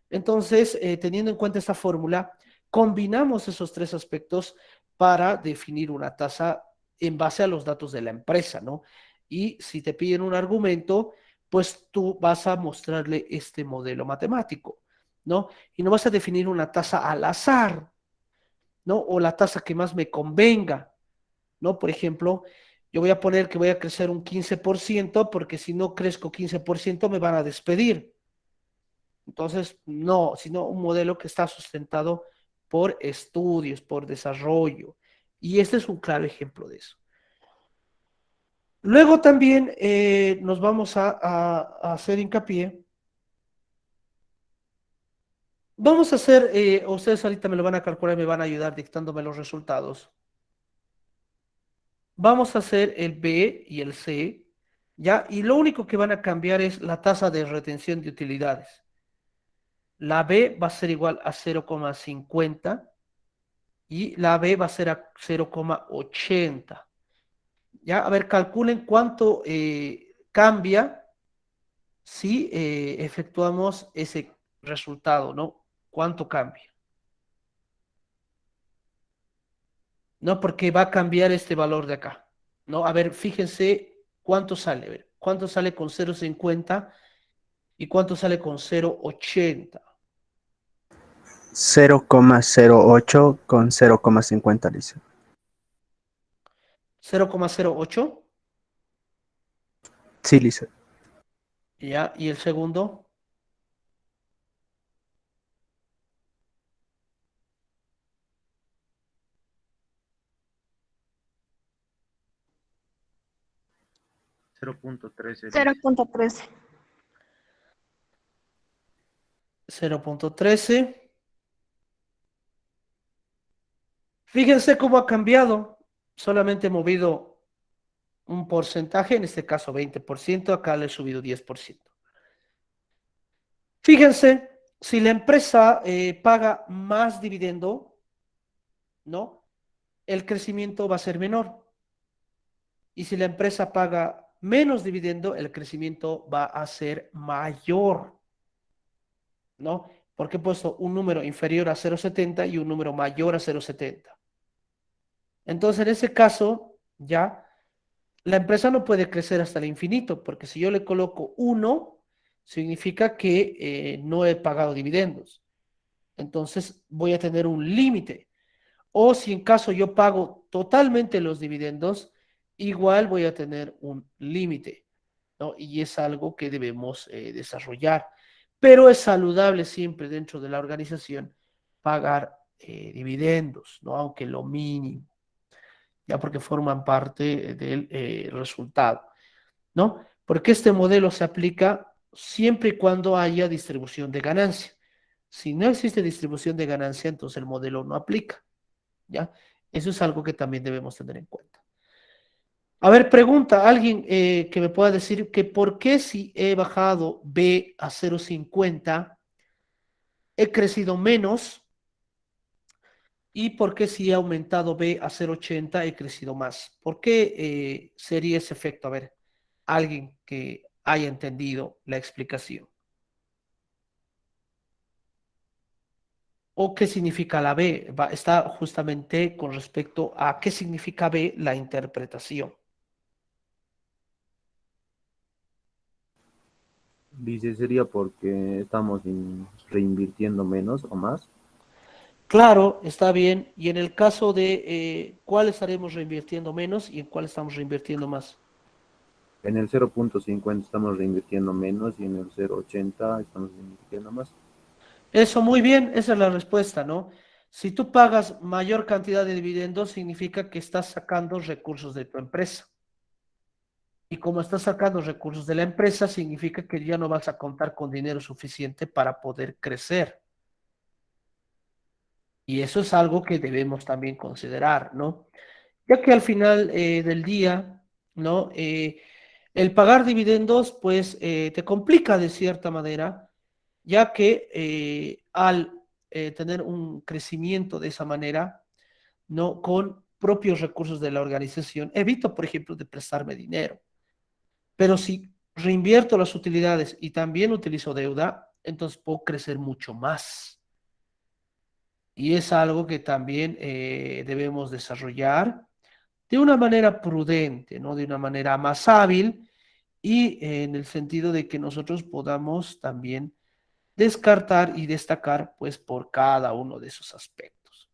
Entonces, teniendo en cuenta esta fórmula, combinamos esos 3 aspectos para definir una tasa en base a los datos de la empresa, ¿no? Y si te piden un argumento, pues tú vas a mostrarle este modelo matemático, ¿no? Y no vas a definir una tasa al azar, ¿no? O la tasa que más me convenga, ¿no? Por ejemplo, yo voy a poner que voy a crecer un 15% porque si no crezco 15% me van a despedir. Entonces, no, sino un modelo que está sustentado por estudios, por desarrollo. Y este es un claro ejemplo de eso. Luego también nos vamos a hacer hincapié. Vamos a hacer, ustedes ahorita me lo van a calcular y me van a ayudar dictándome los resultados. Vamos a hacer el B y el C, ¿ya? Y lo único que van a cambiar es la tasa de retención de utilidades. La B va a ser igual a 0,50 y la B va a ser a 0,80. ¿Ya? A ver, calculen cuánto cambia si efectuamos ese resultado, ¿no? ¿Cuánto cambia? ¿No? Porque va a cambiar este valor de acá, ¿no? A ver, fíjense cuánto sale, a ver, cuánto sale con 0,50 y cuánto sale con 0,80. 0,08 con 0,50 dice. 0,08, Sí, dice. ¿ya? Y el segundo, 0.13. 0.13. 0,13. Fíjense cómo ha cambiado. Solamente he movido un porcentaje, en este caso 20%, acá le he subido 10%. Fíjense, si la empresa paga más dividendo, ¿no? El crecimiento va a ser menor. Y si la empresa paga menos dividendo, el crecimiento va a ser mayor, ¿no? Porque he puesto un número inferior a 0,70 y un número mayor a 0,70. Entonces, en ese caso, ya, la empresa no puede crecer hasta el infinito, porque si yo le coloco 1, significa que no he pagado dividendos. Entonces, voy a tener un límite. O si en caso yo pago totalmente los dividendos, igual voy a tener un límite, ¿no? Y es algo que debemos desarrollar. Pero es saludable siempre dentro de la organización pagar dividendos, ¿no? Aunque lo mínimo, ya porque forman parte del resultado, ¿no? Porque este modelo se aplica siempre y cuando haya distribución de ganancia. Si no existe distribución de ganancia, entonces el modelo no aplica, ¿ya? Eso es algo que también debemos tener en cuenta. A ver, pregunta alguien que me pueda decir que por qué si he bajado B a 0,50 he crecido menos y por qué si he aumentado B a 0,80 he crecido más. ¿Por qué sería ese efecto? A ver, alguien que haya entendido la explicación. ¿O qué significa la B? Está justamente con respecto a qué significa B la interpretación. Dice, sería porque estamos reinvirtiendo menos o más. Claro, está bien. Y en el caso de cuál estaremos reinvirtiendo menos y en cuál estamos reinvirtiendo más. En el 0.50 estamos reinvirtiendo menos y en el 0.80 estamos reinvirtiendo más. Eso, muy bien, esa es la respuesta, ¿no? Si tú pagas mayor cantidad de dividendos, significa que estás sacando recursos de tu empresa. Y como estás sacando recursos de la empresa, significa que ya no vas a contar con dinero suficiente para poder crecer. Y eso es algo que debemos también considerar, ¿no? Ya que al final del día, ¿no? El pagar dividendos, pues, te complica de cierta manera, ya que al tener un crecimiento de esa manera, ¿no? Con propios recursos de la organización, evito, por ejemplo, de prestarme dinero. Pero si reinvierto las utilidades y también utilizo deuda, entonces puedo crecer mucho más. Y es algo que también debemos desarrollar de una manera prudente, ¿no? De una manera más hábil y en el sentido de que nosotros podamos también descartar y destacar pues por cada uno de esos aspectos.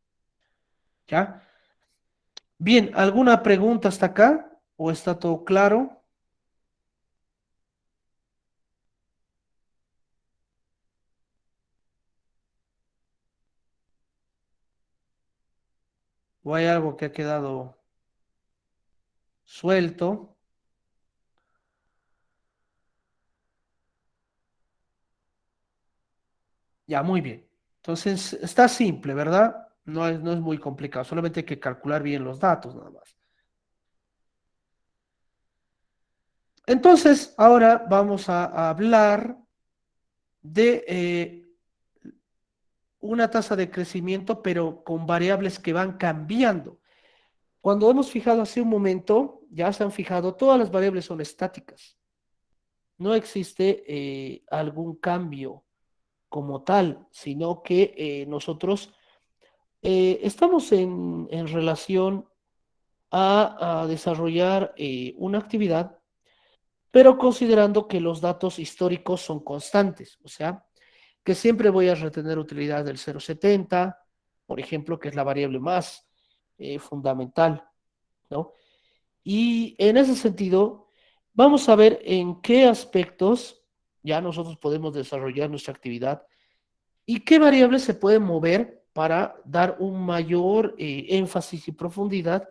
¿Ya? Bien, ¿alguna pregunta hasta acá? ¿O está todo claro? ¿O hay algo que ha quedado suelto? Ya, muy bien. Entonces, está simple, ¿verdad? No es muy complicado, solamente hay que calcular bien los datos nada más. Entonces, ahora vamos a hablar de una tasa de crecimiento, pero con variables que van cambiando. Cuando hemos fijado hace un momento, ya se han fijado, todas las variables son estáticas. No existe algún cambio como tal, sino que nosotros estamos en relación a desarrollar una actividad, pero considerando que los datos históricos son constantes, o sea, que siempre voy a retener utilidad del 0,70, por ejemplo, que es la variable más fundamental, ¿no? Y en ese sentido, vamos a ver en qué aspectos ya nosotros podemos desarrollar nuestra actividad y qué variables se pueden mover para dar un mayor énfasis y profundidad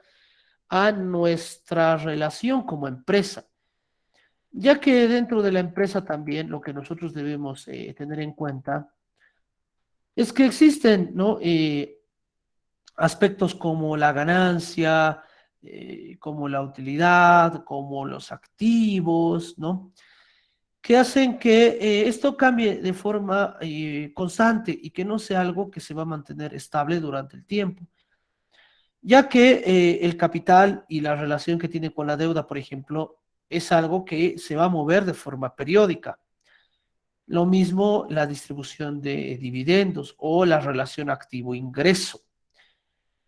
a nuestra relación como empresa, ya que dentro de la empresa también lo que nosotros debemos tener en cuenta es que existen, ¿no? Aspectos como la ganancia, como la utilidad, como los activos, ¿no? Que hacen que esto cambie de forma constante y que no sea algo que se va a mantener estable durante el tiempo, ya que el capital y la relación que tiene con la deuda, por ejemplo, es algo que se va a mover de forma periódica. Lo mismo la distribución de dividendos o la relación activo-ingreso.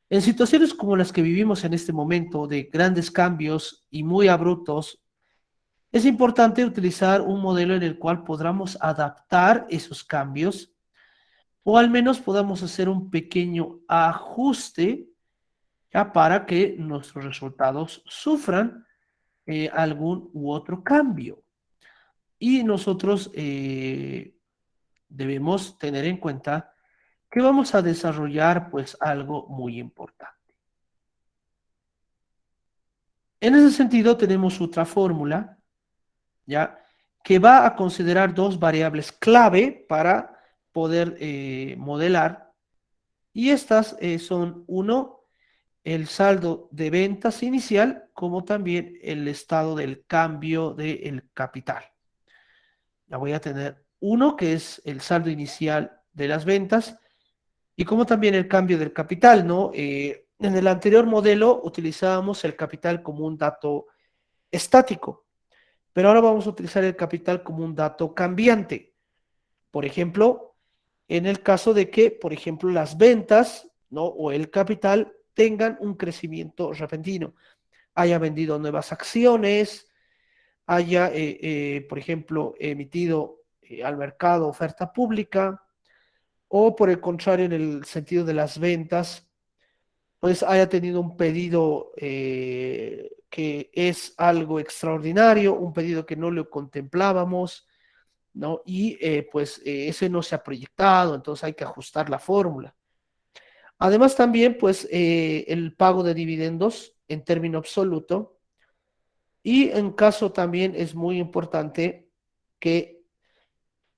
En situaciones como las que vivimos en este momento de grandes cambios y muy abruptos, es importante utilizar un modelo en el cual podamos adaptar esos cambios o al menos podamos hacer un pequeño ajuste ya para que nuestros resultados sufran algún u otro cambio. Y nosotros debemos tener en cuenta que vamos a desarrollar pues algo muy importante. En ese sentido tenemos otra fórmula, ¿ya? Que va a considerar dos variables clave para poder modelar. Y estas son, uno, el saldo de ventas inicial, como también el estado del cambio del capital. Ya voy a tener uno, que es el saldo inicial de las ventas, y como también el cambio del capital, ¿no? En el anterior modelo utilizábamos el capital como un dato estático, pero ahora vamos a utilizar el capital como un dato cambiante. Por ejemplo, en el caso de que, por ejemplo, las ventas, ¿no? O el capital tengan un crecimiento repentino, haya vendido nuevas acciones, haya, por ejemplo, emitido al mercado oferta pública, o por el contrario, en el sentido de las ventas, pues haya tenido un pedido que es algo extraordinario, un pedido que no lo contemplábamos, ¿no? Y pues ese no se ha proyectado, entonces hay que ajustar la fórmula. Además también, pues el pago de dividendos en término absoluto y en caso también es muy importante que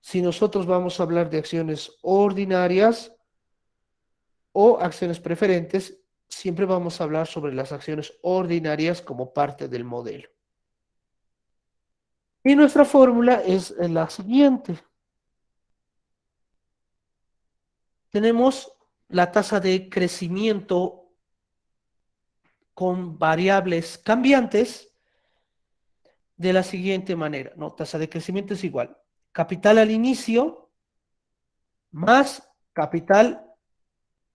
si nosotros vamos a hablar de acciones ordinarias o acciones preferentes, siempre vamos a hablar sobre las acciones ordinarias como parte del modelo. Y nuestra fórmula es la siguiente. Tenemos la tasa de crecimiento con variables cambiantes de la siguiente manera, ¿no? Tasa de crecimiento es igual. Capital al inicio más capital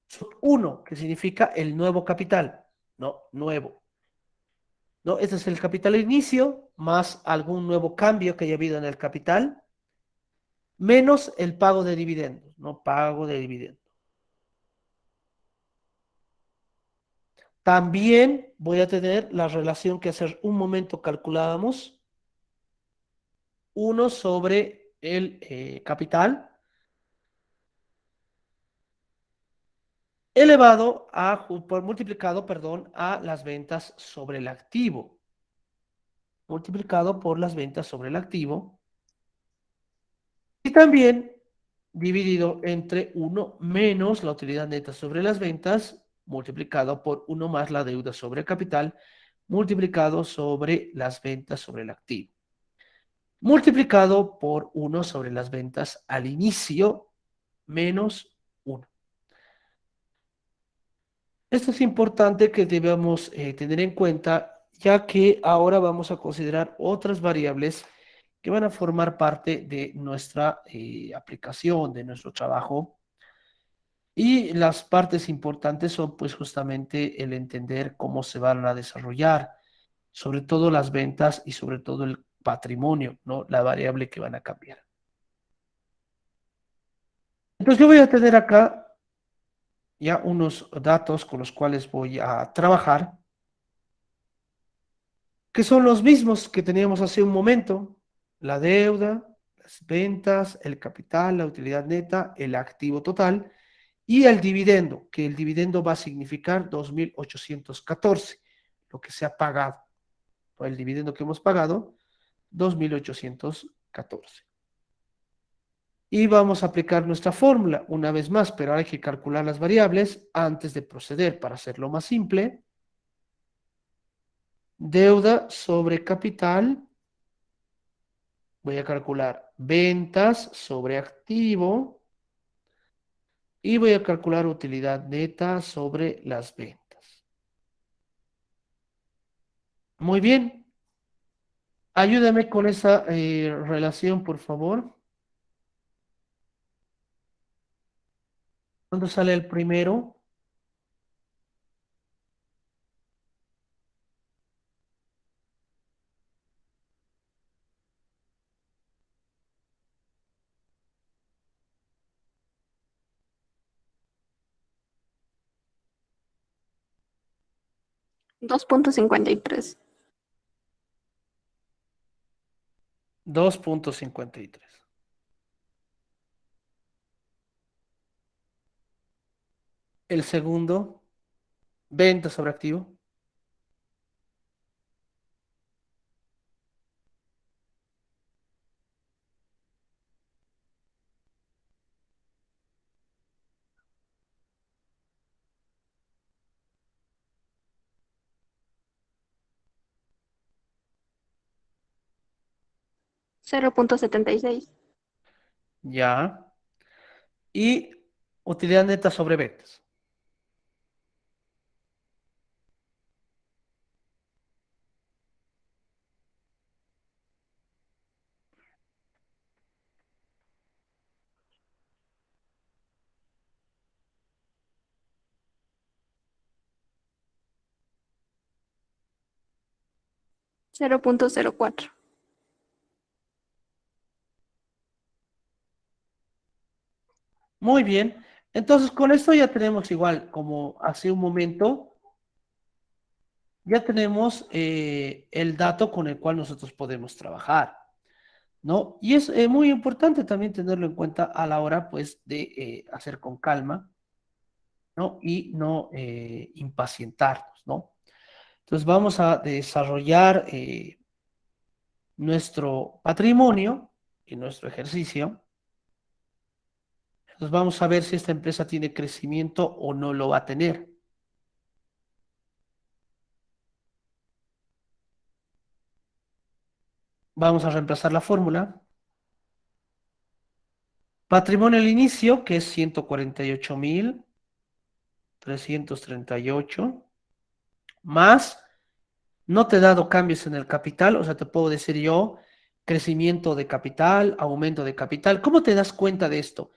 sub 1, que significa el nuevo capital, ¿no? Nuevo. ¿no? Este es el capital de inicio, más algún nuevo cambio que haya habido en el capital, menos el pago de dividendos, ¿no? Pago de dividendos. También voy a tener la relación que hace un momento calculábamos, 1 sobre el capital, elevado a, multiplicado, perdón, a las ventas sobre el activo, multiplicado por las ventas sobre el activo, y también dividido entre 1 menos la utilidad neta sobre las ventas, multiplicado por 1 más la deuda sobre el capital, multiplicado sobre las ventas sobre el activo, multiplicado por 1 sobre las ventas al inicio, menos 1. Esto es importante que debamos tener en cuenta, ya que ahora vamos a considerar otras variables que van a formar parte de nuestra aplicación, de nuestro trabajo. Y las partes importantes son pues justamente el entender cómo se van a desarrollar, sobre todo las ventas y sobre todo el patrimonio, ¿no? La variable que van a cambiar. Entonces yo voy a tener acá ya unos datos con los cuales voy a trabajar, que son los mismos que teníamos hace un momento: la deuda, las ventas, el capital, la utilidad neta, el activo total y el dividendo, que el dividendo va a significar 2.814, lo que se ha pagado. El dividendo que hemos pagado, 2.814. Y vamos a aplicar nuestra fórmula una vez más, pero ahora hay que calcular las variables antes de proceder. Para hacerlo más simple, deuda sobre capital, voy a calcular ventas sobre activo y voy a calcular utilidad neta sobre las ventas. Muy bien. Ayúdame con esa relación, por favor. ¿Cuándo sale el primero? 2.53. 2.53. El segundo, venta sobre activo. 0.76. Ya. Y utilidad neta sobre ventas. 0.04. Muy bien. Entonces, con esto ya tenemos igual, como hace un momento, ya tenemos el dato con el cual nosotros podemos trabajar, ¿no? Y es muy importante también tenerlo en cuenta a la hora, pues, de hacer con calma, ¿no? Y no impacientarnos, ¿no? Entonces, vamos a desarrollar nuestro patrimonio y nuestro ejercicio. Entonces, vamos a ver si esta empresa tiene crecimiento o no lo va a tener. Vamos a reemplazar la fórmula. Patrimonio al inicio, que es 148.338, más, no te he dado cambios en el capital, o sea, te puedo decir yo, crecimiento de capital, aumento de capital. ¿Cómo te das cuenta de esto?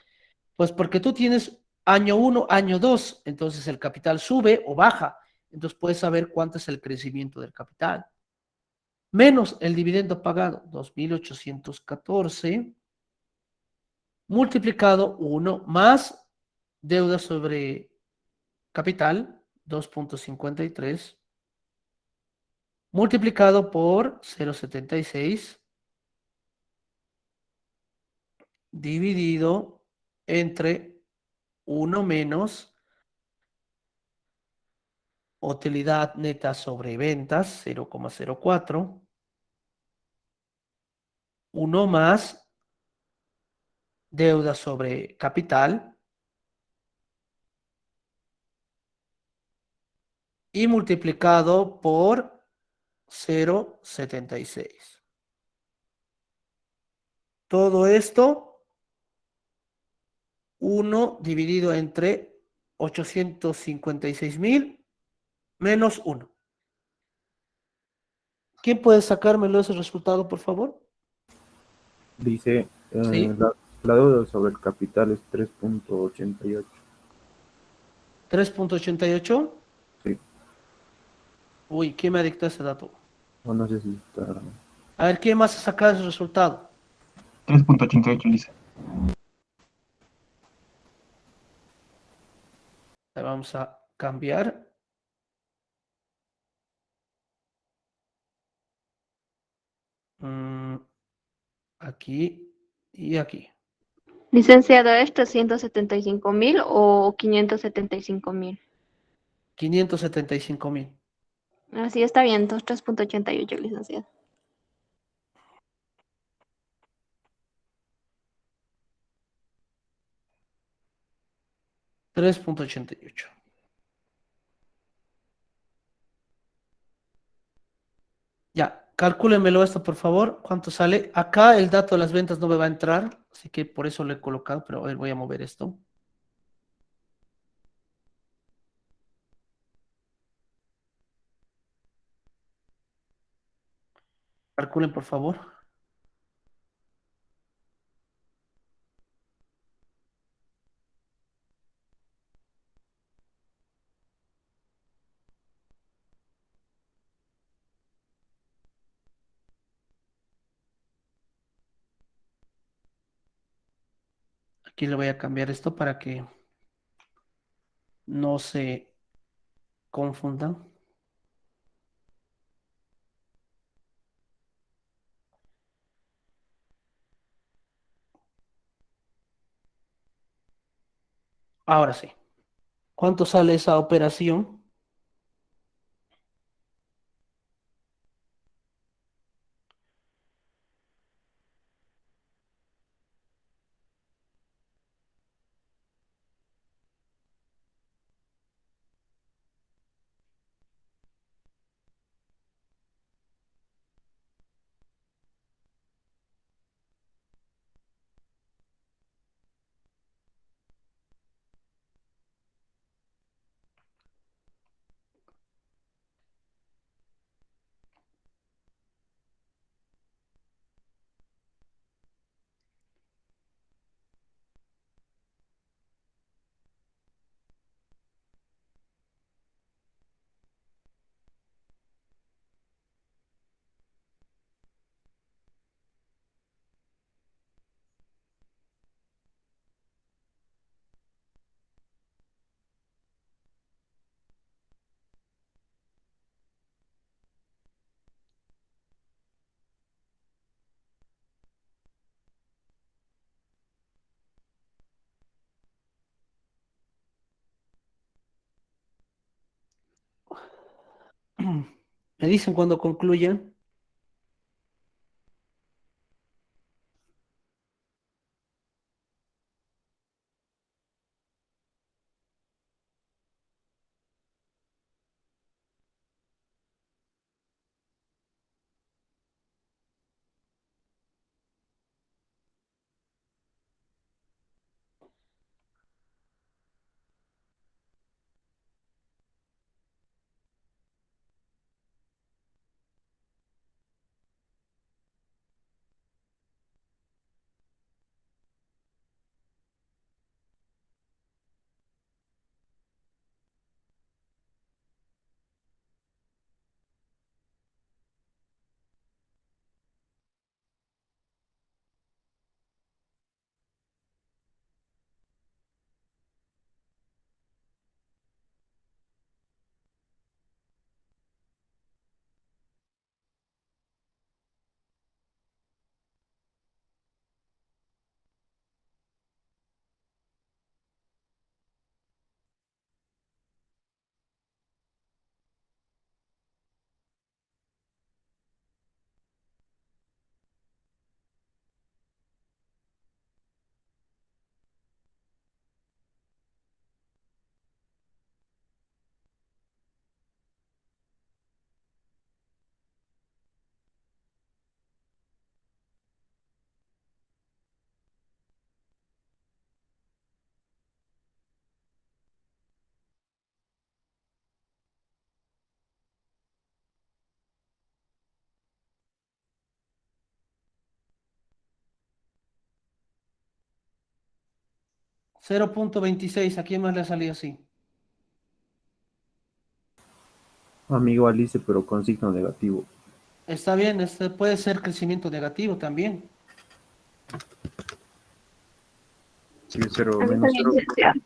Pues porque tú tienes año 1, año 2, entonces el capital sube o baja, entonces puedes saber cuánto es el crecimiento del capital. menos el dividendo pagado, 2.814, multiplicado 1 más deuda sobre capital, 2.53, multiplicado por 0.76, dividido entre 1 menos utilidad neta sobre ventas, 0.04, 1 más deuda sobre capital y multiplicado por 0.76. Todo esto, 1 dividido entre 856.000 menos 1. ¿Quién puede sacármelo ese resultado, por favor? Dice, Sí, la deuda sobre el capital es 3.88. 3.88. Sí, Uy, ¿quién me dictó ese dato? o no sé si está. A ver, ¿quién más ha sacado ese resultado? 3.88 dice. Le vamos a cambiar. mm, Aquí y aquí. Licenciado, ¿esto es 175.000 o 575.000? 575.000. Así está bien, entonces 3.88, licenciado. 3.88. Ya, calcúlenmelo esto, por favor. ¿Cuánto sale? Acá el dato de las ventas no me va a entrar, así que por eso lo he colocado, pero a ver, voy a mover esto. Calculen, por favor. Aquí le voy a cambiar esto para que no se confundan. Ahora sí. ¿Cuánto sale esa operación? Me dicen cuando concluyan. 0.26, ¿a quién más le ha salido así? Amigo Alice, pero con signo negativo. Está bien, este puede ser crecimiento negativo también. Sí, cero A mí menos también, cero. licenciado.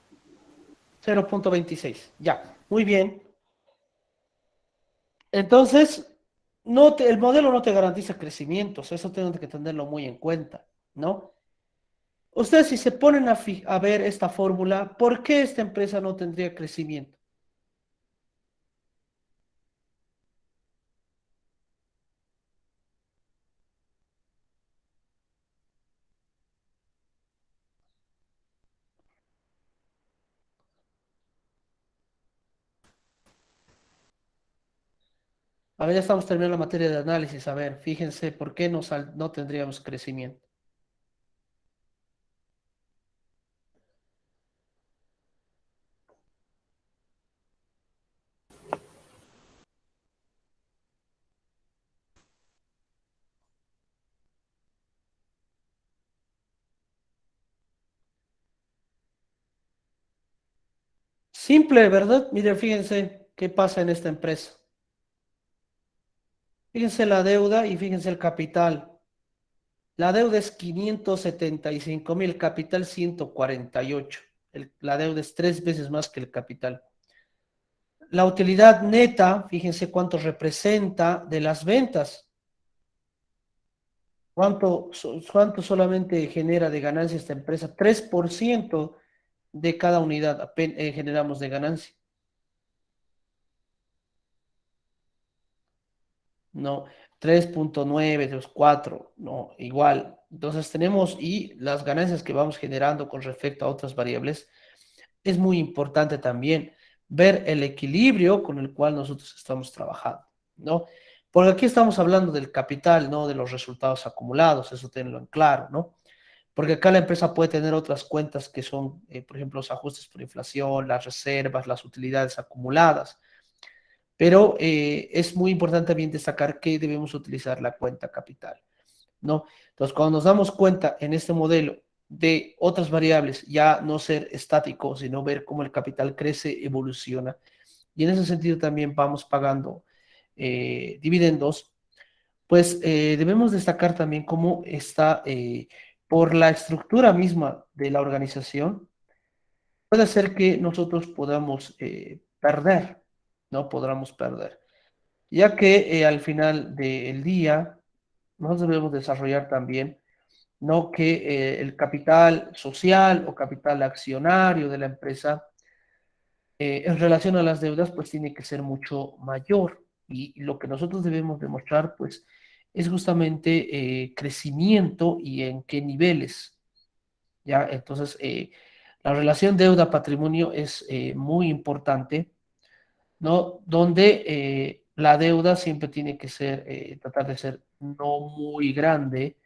0.26. Ya, muy bien. Entonces, el modelo no te garantiza crecimientos, eso tengo que tenerlo muy en cuenta, ¿no? Ustedes si se ponen a ver esta fórmula, ¿por qué esta empresa no tendría crecimiento? A ver, ya estamos terminando la materia de análisis. A ver, fíjense, ¿por qué no tendríamos crecimiento? Simple, ¿verdad? Miren, fíjense qué pasa en esta empresa. Fíjense la deuda y fíjense el capital. La deuda es 575.000, capital 148. La deuda es 3 veces más que el capital. La utilidad neta, fíjense cuánto representa de las ventas. ¿Cuánto solamente genera de ganancia esta empresa? 3% de cada unidad generamos de ganancia. No, 3.9 de los 4, no, igual. Entonces tenemos, y las ganancias que vamos generando con respecto a otras variables, es muy importante también ver el equilibrio con el cual nosotros estamos trabajando, ¿no? Porque aquí estamos hablando del capital, no de los resultados acumulados, eso tenlo en claro, ¿no? Porque acá la empresa puede tener otras cuentas que son, por ejemplo, los ajustes por inflación, las reservas, las utilidades acumuladas. Pero es muy importante también destacar que debemos utilizar la cuenta capital, ¿no? Entonces, cuando nos damos cuenta en este modelo de otras variables, ya no ser estático, sino ver cómo el capital crece, evoluciona, y en ese sentido también vamos pagando dividendos, pues debemos destacar también cómo está, por la estructura misma de la organización, puede ser que nosotros podamos perder, ¿no? Podamos perder, ya que al final del día nosotros debemos desarrollar también, ¿no? Que el capital social o capital accionario de la empresa en relación a las deudas pues tiene que ser mucho mayor, y lo que nosotros debemos demostrar pues es justamente crecimiento y en qué niveles, ¿ya? Entonces la relación deuda-patrimonio es muy importante, ¿no? Donde la deuda siempre tiene que ser, tratar de ser no muy grande,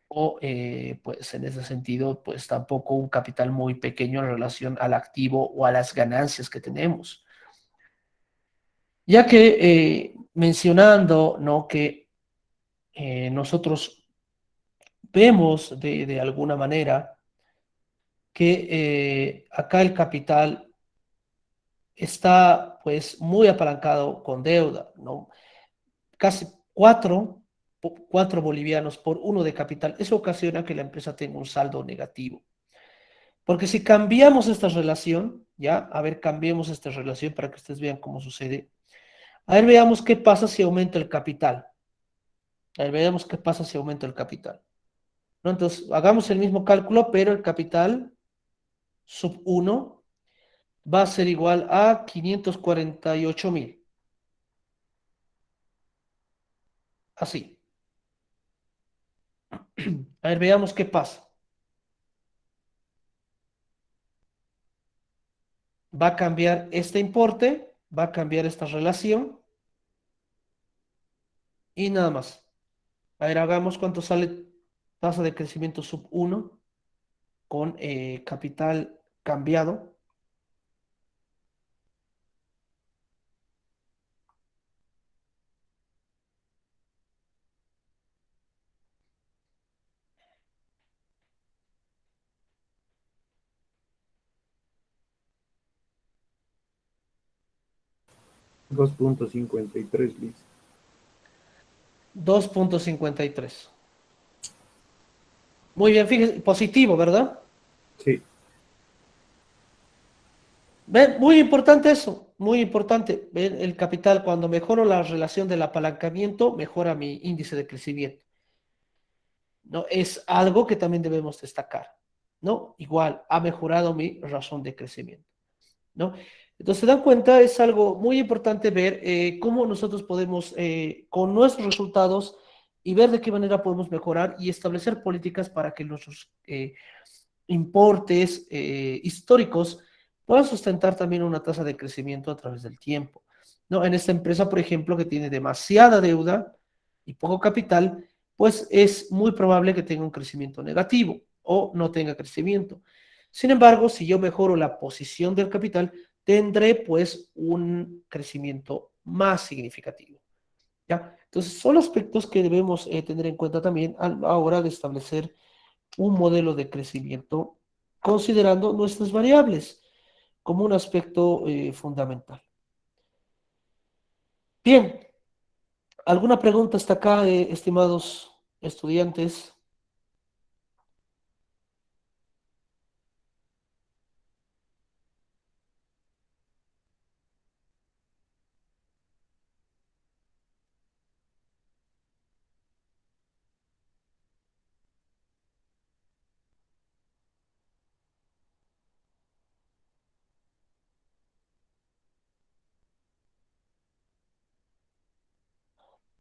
o pues en ese sentido, pues tampoco un capital muy pequeño en relación al activo o a las ganancias que tenemos. Ya que mencionando, ¿no? Que nosotros vemos de alguna manera que acá el capital está pues muy apalancado con deuda, ¿no? Casi cuatro bolivianos por uno de capital. Eso ocasiona que la empresa tenga un saldo negativo. Porque si cambiamos esta relación, ya, a ver, cambiemos esta relación para que ustedes vean cómo sucede. A ver, veamos qué pasa si aumenta el capital. A ver, veamos qué pasa si aumenta el capital, ¿no? Entonces, hagamos el mismo cálculo, pero el capital sub uno va a ser igual a 548.000. Así. A ver, veamos qué pasa. Va a cambiar este importe, va a cambiar esta relación y nada más. A ver, hagamos cuánto sale tasa de crecimiento sub uno con capital cambiado. 2.53, Liz. 2.53. Muy bien, fíjese, positivo, ¿verdad? Sí, ¿Ven? Muy importante eso, muy importante. ¿Ven? El capital, cuando mejoro la relación del apalancamiento, mejora mi índice de crecimiento. ¿No? Es algo que también debemos destacar, ¿no? Igual, ha mejorado mi razón de crecimiento, ¿no? Entonces, se dan cuenta, es algo muy importante ver cómo nosotros podemos, con nuestros resultados, y ver de qué manera podemos mejorar y establecer políticas para que nuestros importes históricos puedan sustentar también una tasa de crecimiento a través del tiempo, ¿no? En esta empresa, por ejemplo, que tiene demasiada deuda y poco capital, pues es muy probable que tenga un crecimiento negativo o no tenga crecimiento. Sin embargo, si yo mejoro la posición del capital, tendré pues un crecimiento más significativo, ¿ya? Entonces, son aspectos que debemos tener en cuenta también a la hora de establecer un modelo de crecimiento considerando nuestras variables como un aspecto fundamental. Bien, ¿alguna pregunta hasta acá, estimados estudiantes?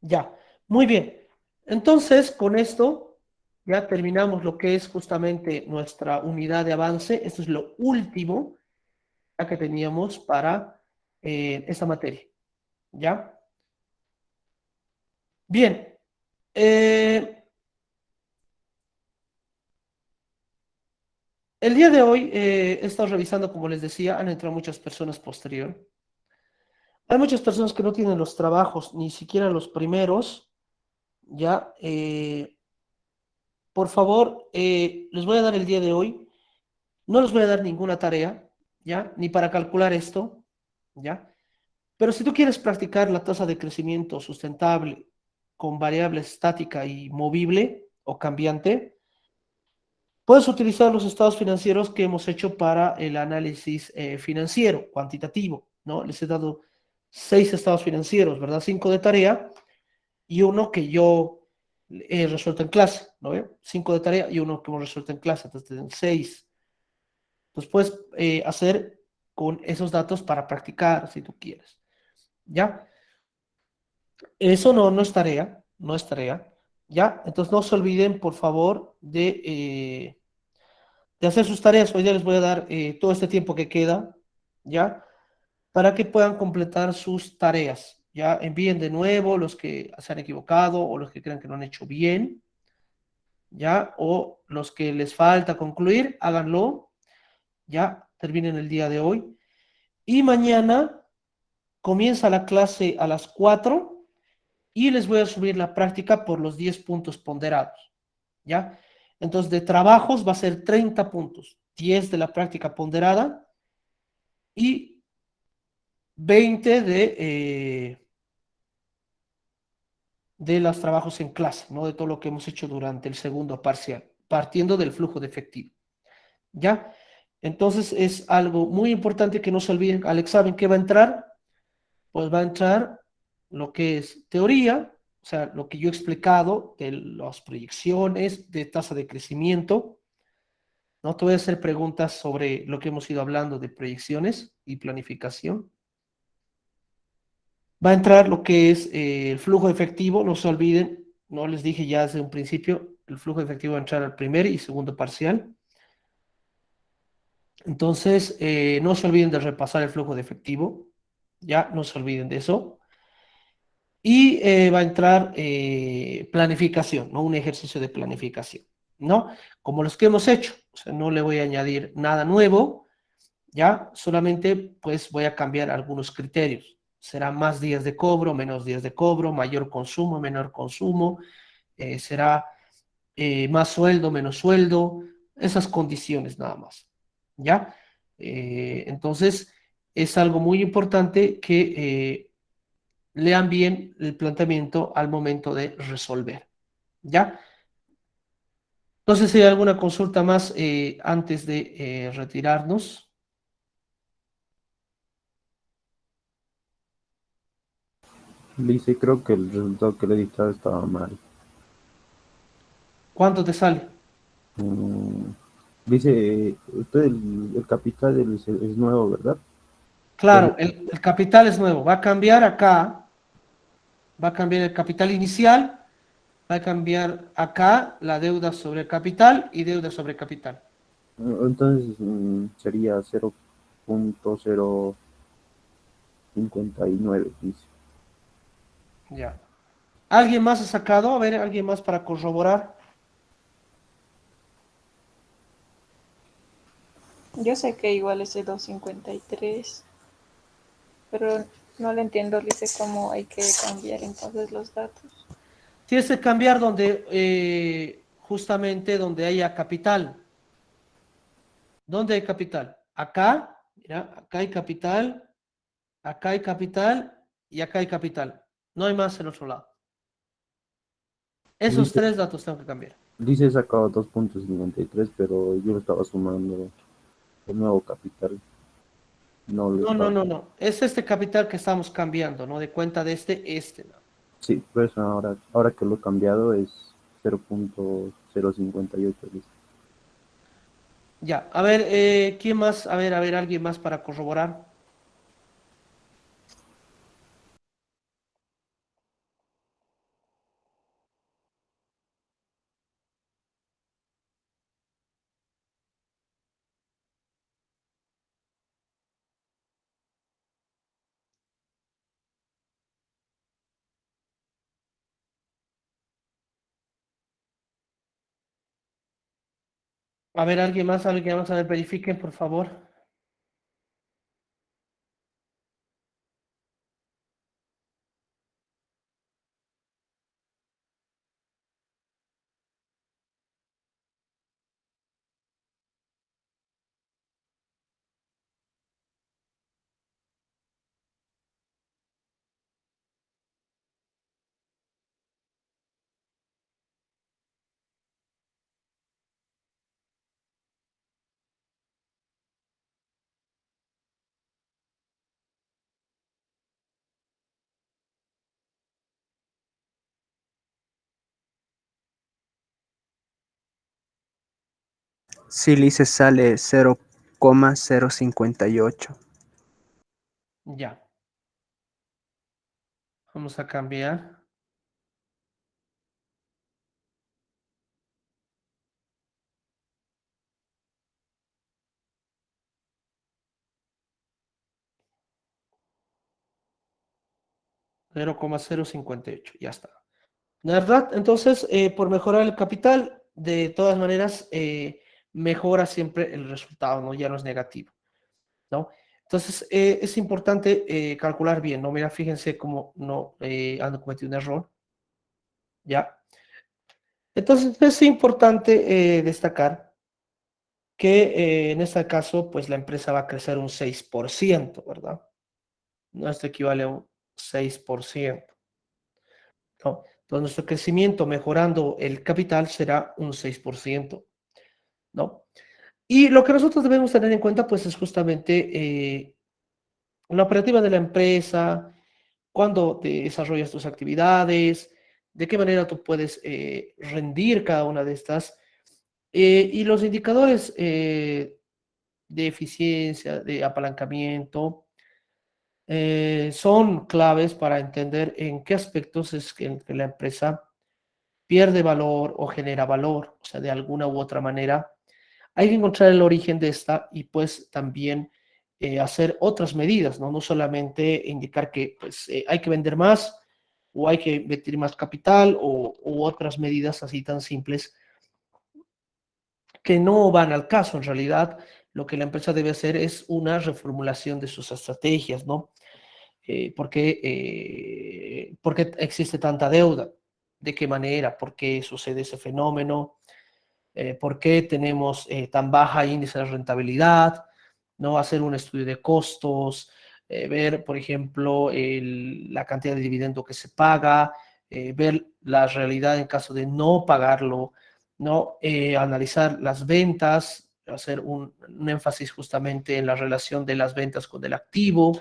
Ya, muy bien. Entonces, con esto ya terminamos lo que es justamente nuestra unidad de avance. Esto es lo último ya que teníamos para esta materia. ¿Ya? Bien. El día de hoy he estado revisando, como les decía, han entrado muchas personas posterior. Hay muchas personas que no tienen los trabajos, ni siquiera los primeros, ¿ya? Por favor, les voy a dar el día de hoy, no les voy a dar ninguna tarea, ¿ya? Ni para calcular esto, ¿ya? Pero si tú quieres practicar la tasa de crecimiento sustentable con variable estática y movible o cambiante, puedes utilizar los estados financieros que hemos hecho para el análisis financiero, cuantitativo, ¿no? Les he dado 6 estados financieros, ¿verdad? 5 de tarea y uno que yo he resuelto en clase, ¿no ve? 5 de tarea y uno que hemos resuelto en clase, entonces tienen 6. Entonces puedes hacer con esos datos para practicar si tú quieres, ¿ya? Eso no es tarea, no es tarea, ¿ya? Entonces no se olviden, por favor, de hacer sus tareas. Hoy día les voy a dar todo este tiempo que queda, ¿ya? Para que puedan completar sus tareas. Ya envíen de nuevo los que se han equivocado o los que crean que no han hecho bien, ¿ya? O los que les falta concluir, háganlo, ya terminen el día de hoy. Y mañana comienza la clase a las 4 y les voy a subir la práctica por los 10 puntos ponderados, ¿ya? Entonces, de trabajos va a ser 30 puntos, 10 de la práctica ponderada y 20 de los trabajos en clase, ¿no? De todo lo que hemos hecho durante el segundo parcial, partiendo del flujo de efectivo, ¿ya? Entonces es algo muy importante que no se olviden al examen que va a entrar, pues va a entrar lo que es teoría, o sea, lo que yo he explicado de las proyecciones, de tasa de crecimiento, ¿no? Te voy a hacer preguntas sobre lo que hemos ido hablando de proyecciones y planificación. Va a entrar lo que es el flujo efectivo, no se olviden, no les dije ya desde un principio, el flujo efectivo va a entrar al primer y segundo parcial. Entonces, no se olviden de repasar el flujo de efectivo, ya no se olviden de eso. Y va a entrar planificación, ¿no? Un ejercicio de planificación, ¿no? Como los que hemos hecho, o sea, no le voy a añadir nada nuevo, ya, solamente pues voy a cambiar algunos criterios. Será más días de cobro, menos días de cobro, mayor consumo, menor consumo, será más sueldo, menos sueldo, esas condiciones nada más, ¿ya? Entonces, es algo muy importante que lean bien el planteamiento al momento de resolver, ¿ya? Entonces, si hay alguna consulta más antes de retirarnos. Dice, creo que el resultado que le he dictado estaba mal. ¿Cuánto te sale? Mm, Dice, usted el capital es nuevo, ¿verdad? Claro, Entonces, el capital es nuevo. Va a cambiar acá, va a cambiar el capital inicial, va a cambiar acá la deuda sobre capital y deuda sobre capital. entonces sería 0.059, dice. Ya. ¿Alguien más ha sacado? A ver, ¿alguien más para corroborar? Yo sé que igual es de 253, pero no le entiendo, dice cómo hay que cambiar entonces los datos. Tienes que cambiar donde, justamente donde haya capital. ¿Dónde hay capital? Acá, mira, acá hay capital y acá hay capital. No hay más en otro lado. Esos Dice, tres datos tengo que cambiar. dice he sacado 2.53, pero yo lo estaba sumando el nuevo capital. No lo No, no, estaba. no, no. Es este capital que estamos cambiando, ¿no? De cuenta de este, ¿no? Sí, pues ahora que lo he cambiado es 0.058, dice. Ya, a ver, ¿quién más? A ver, alguien más para corroborar. A ver, alguien más, a ver, verifiquen, por favor. Sí, Lice, sale 0,058. Ya, vamos a cambiar. Cero coma cero cincuenta y ocho, ya está. ¿De verdad? Entonces, por mejorar el capital, de todas maneras, mejora siempre el resultado, ¿no? Ya no es negativo, ¿no? Entonces, es importante calcular bien, ¿no? Mira, fíjense cómo no han cometido un error, ¿ya? Entonces, es importante destacar que en este caso, pues la empresa va a crecer un 6%, ¿verdad? No, esto equivale a un 6%, ¿no? Entonces, nuestro crecimiento mejorando el capital será un 6%, ¿no? Y lo que nosotros debemos tener en cuenta, pues, es justamente la operativa de la empresa, cuándo te desarrollas tus actividades, de qué manera tú puedes rendir cada una de estas, y los indicadores de eficiencia, de apalancamiento, son claves para entender en qué aspectos es que la empresa pierde valor o genera valor, o sea, de alguna u otra manera. Hay que encontrar el origen de esta y pues también hacer otras medidas, ¿no? No solamente indicar que pues, hay que vender más o hay que meter más capital u otras medidas así tan simples que no van al caso. En realidad, lo que la empresa debe hacer es una reformulación de sus estrategias, ¿no? ¿Por qué existe tanta deuda? ¿De qué manera? ¿Por qué sucede ese fenómeno? ¿Por qué tenemos tan baja índice de rentabilidad? ¿No? Hacer un estudio de costos, ver, por ejemplo, la cantidad de dividendo que se paga, ver la realidad en caso de no pagarlo, ¿no? Analizar las ventas, hacer un énfasis justamente en la relación de las ventas con el activo,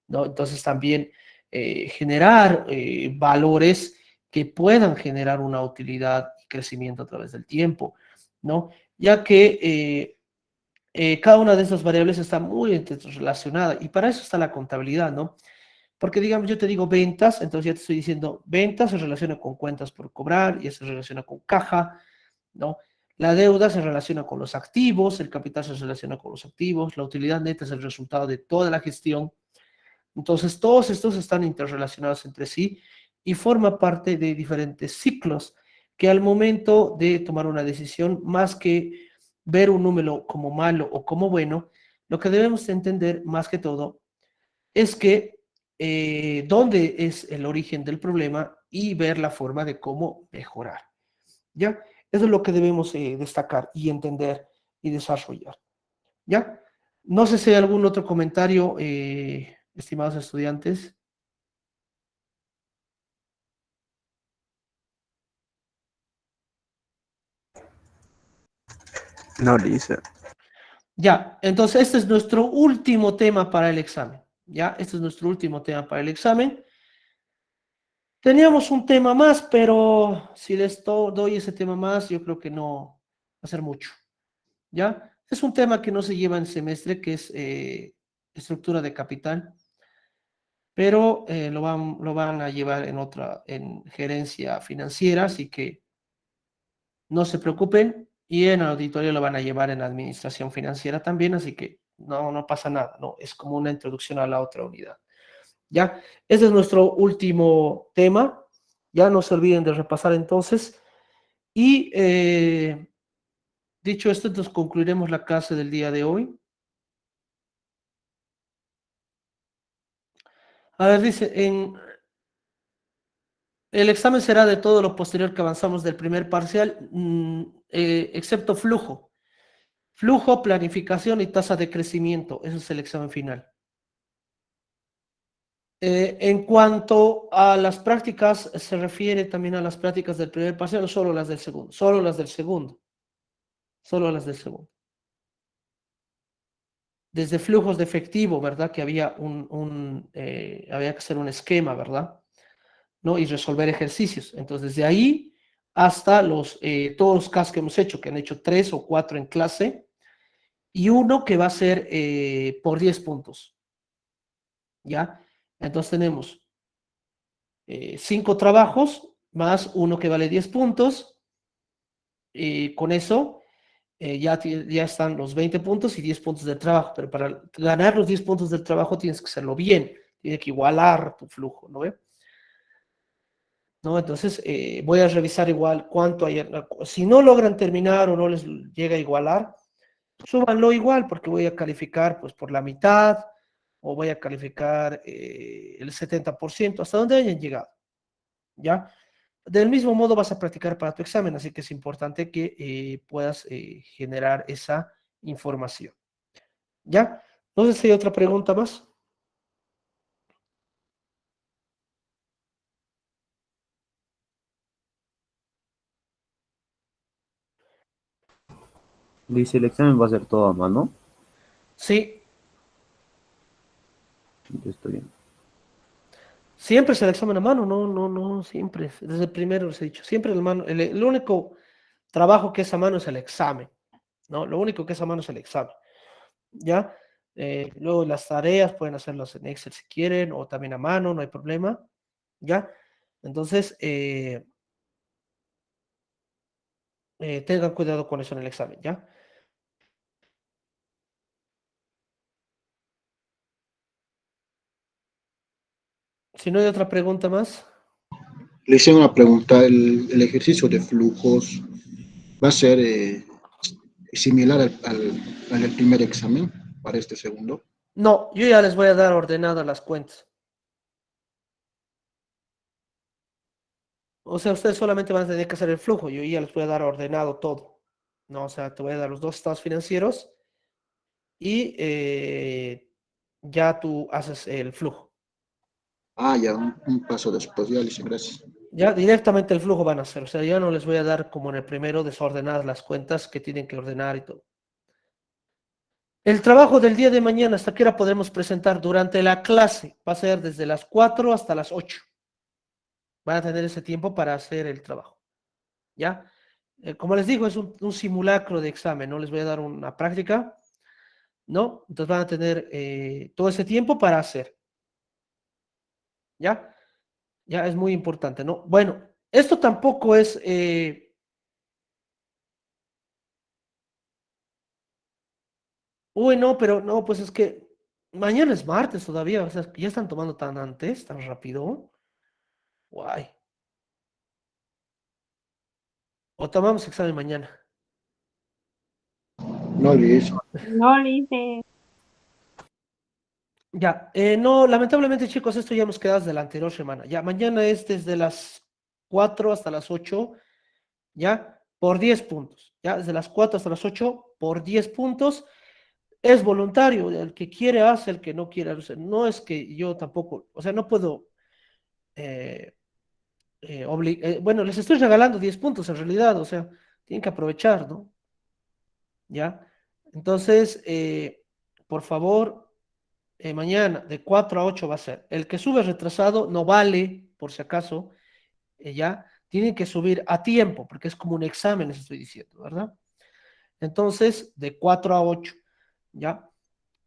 ¿no? Entonces también generar valores que puedan generar una utilidad y crecimiento a través del tiempo, ¿no? Ya que cada una de esas variables está muy interrelacionada y para eso está la contabilidad, ¿no? Porque digamos, yo te digo ventas, entonces ya te estoy diciendo ventas se relaciona con cuentas por cobrar y eso se relaciona con caja, ¿no? La deuda se relaciona con los activos, el capital se relaciona con los activos, la utilidad neta es el resultado de toda la gestión. Entonces, todos estos están interrelacionados entre sí y forma parte de diferentes ciclos que al momento de tomar una decisión, más que ver un número como malo o como bueno, lo que debemos entender más que todo es que dónde es el origen del problema y ver la forma de cómo mejorar. ¿Ya? Eso es lo que debemos destacar y entender y desarrollar. ¿Ya? No sé si hay algún otro comentario, estimados estudiantes. No, Lisa. Ya, entonces este es nuestro último tema para el examen. Ya, este es nuestro último tema para el examen. Teníamos un tema más, pero si les doy ese tema más, yo creo que no va a ser mucho. ¿Ya? Es un tema que no se lleva en semestre, que es estructura de capital, pero lo van a llevar en gerencia financiera, así que no se preocupen, y en auditoría lo van a llevar en administración financiera también, así que no pasa nada, no, es como una introducción a la otra unidad. ¿Ya? Ese es nuestro último tema, ya no se olviden de repasar entonces, y dicho esto, entonces concluiremos la clase del día de hoy. A ver, dice, el examen será de todo lo posterior que avanzamos del primer parcial, excepto flujo. Flujo, planificación y tasa de crecimiento. Ese es el examen final. En cuanto a las prácticas, se refiere también a las prácticas del primer parcial o solo las del segundo. Solo las del segundo. Solo las del segundo. Desde flujos de efectivo, ¿verdad? Que había había que hacer un esquema, ¿verdad? ¿No? Y resolver ejercicios. Entonces, desde ahí hasta todos los casos que hemos hecho, que han hecho 3 o 4 en clase, y uno que va a ser por 10 puntos. ¿Ya? Entonces tenemos 5 trabajos más uno que vale 10 puntos. Con eso ya están los 20 puntos y 10 puntos de trabajo. Pero para ganar los 10 puntos del trabajo tienes que hacerlo bien. Tienes que igualar tu flujo, ¿no ve? ¿No? Entonces, voy a revisar igual cuánto hay. Si no logran terminar o no les llega a igualar, súbanlo igual, porque voy a calificar pues por la mitad o voy a calificar el 70%, hasta donde hayan llegado. ¿Ya? Del mismo modo vas a practicar para tu examen, así que es importante que puedas generar esa información. ¿Ya? No sé si hay otra pregunta más. Dice, el examen va a ser todo a mano. Sí, Ya estoy bien. siempre es el examen a mano, no, siempre. Desde el primero les he dicho, siempre el mano. El único trabajo que es a mano es el examen, ¿no? Lo único que es a mano es el examen, ¿ya? Luego las tareas pueden hacerlas en Excel si quieren, o también a mano, no hay problema, ¿ya? Entonces, tengan cuidado con eso en el examen, ¿ya? Si no hay otra pregunta más. Le hice una pregunta, el ejercicio de flujos va a ser similar al del primer examen para este segundo. No, yo ya les voy a dar ordenadas las cuentas. O sea, ustedes solamente van a tener que hacer el flujo, yo ya les voy a dar ordenado todo, ¿no? O sea, te voy a dar los dos estados financieros y ya tú haces el flujo. Ah, ya, un paso después, ya, listo, gracias. Ya directamente el flujo van a hacer, o sea, ya no les voy a dar como en el primero desordenadas las cuentas que tienen que ordenar y todo. El trabajo del día de mañana, ¿hasta qué hora podemos presentar? Durante la clase, va a ser desde las 4 hasta las 8. Van a tener ese tiempo para hacer el trabajo, ¿ya? Como les digo, es un simulacro de examen, no les voy a dar una práctica, ¿no? Entonces van a tener todo ese tiempo para hacer, ¿ya? Ya es muy importante, ¿no? Bueno, esto tampoco es... uy, no, pero no, pues es que mañana es martes todavía, o sea, ya están tomando tan antes, tan rápido. Guay. O tomamos examen mañana. No, listo. No, Lice. Ya, no, lamentablemente, chicos, esto ya hemos quedado desde la anterior semana. Ya, mañana es desde las 4 hasta las 8, ya, por 10 puntos. Ya, desde las 4 hasta las 8 por 10 puntos. Es voluntario, el que quiere hace, el que no quiere hace. No es que yo tampoco, o sea, no puedo, eh, bueno, les estoy regalando 10 puntos en realidad, o sea, tienen que aprovechar, ¿no? ¿Ya? Entonces, por favor, mañana de 4 a 8 va a ser. El que sube retrasado no vale, por si acaso, ¿ya? Tienen que subir a tiempo, porque es como un examen, les estoy diciendo, ¿verdad? Entonces, de 4 a 8, ¿ya?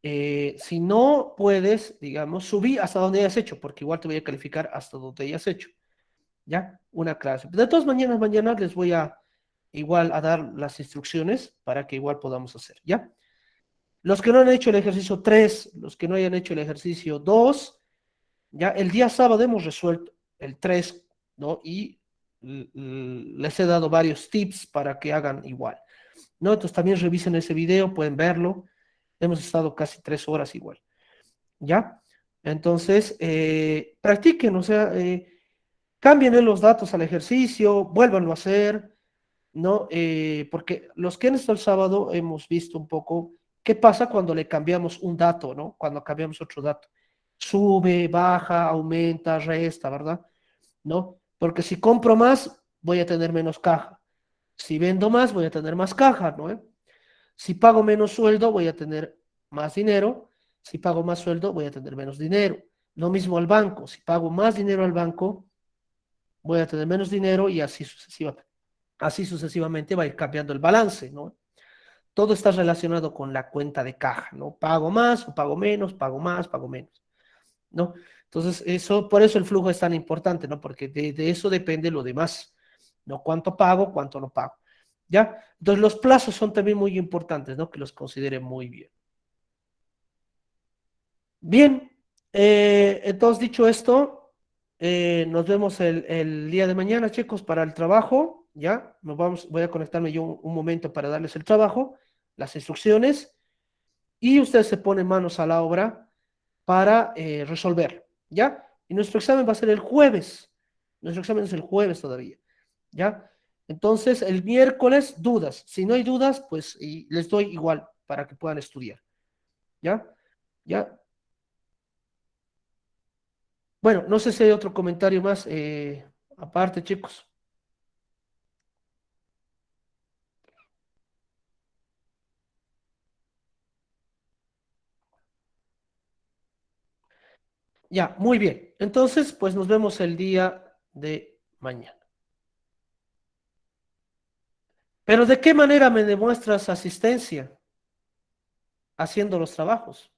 Si no puedes, digamos, subí hasta donde hayas hecho, porque igual te voy a calificar hasta donde hayas hecho, ¿ya? Una clase. De todas mañanas, mañana les voy a igual a dar las instrucciones para que igual podamos hacer, ¿ya? Los que no han hecho el ejercicio 3, los que no hayan hecho el ejercicio 2, ya el día sábado hemos resuelto el 3, ¿no? Y les he dado varios tips para que hagan igual, ¿no? Entonces también revisen ese video, pueden verlo. Hemos estado casi 3 horas igual, ¿ya? Entonces, practiquen, o sea, cambien los datos al ejercicio, vuélvanlo a hacer, ¿no? Porque los que han estado el sábado hemos visto un poco qué pasa cuando le cambiamos un dato, ¿no? Cuando cambiamos otro dato. Sube, baja, aumenta, resta, ¿verdad? ¿No? Porque si compro más, voy a tener menos caja. Si vendo más, voy a tener más caja, ¿no? Si pago menos sueldo, voy a tener más dinero. Si pago más sueldo, voy a tener menos dinero. Lo mismo al banco. Si pago más dinero al banco, voy a tener menos dinero y así sucesivamente. Así sucesivamente va a ir cambiando el balance, ¿no? Todo está relacionado con la cuenta de caja, ¿no? Pago más o pago menos, pago más, pago menos, ¿no? Entonces, por eso el flujo es tan importante, ¿no? Porque de eso depende lo demás, ¿no? Cuánto pago, cuánto no pago, ¿ya? Entonces, los plazos son también muy importantes, ¿no? Que los consideren muy bien. Bien, entonces, dicho esto, nos vemos el día de mañana, chicos, para el trabajo, ¿ya? Voy a conectarme yo un momento para darles el trabajo, las instrucciones, y ustedes se ponen manos a la obra para resolver, ¿ya? Y nuestro examen va a ser el jueves. Nuestro examen es el jueves todavía, ¿ya? Entonces, el miércoles, dudas. Si no hay dudas, pues y les doy igual para que puedan estudiar, ¿ya? ¿Ya? Bueno, no sé si hay otro comentario más aparte, chicos. Ya, muy bien. Entonces, pues nos vemos el día de mañana. Pero ¿de qué manera me demuestras asistencia haciendo los trabajos?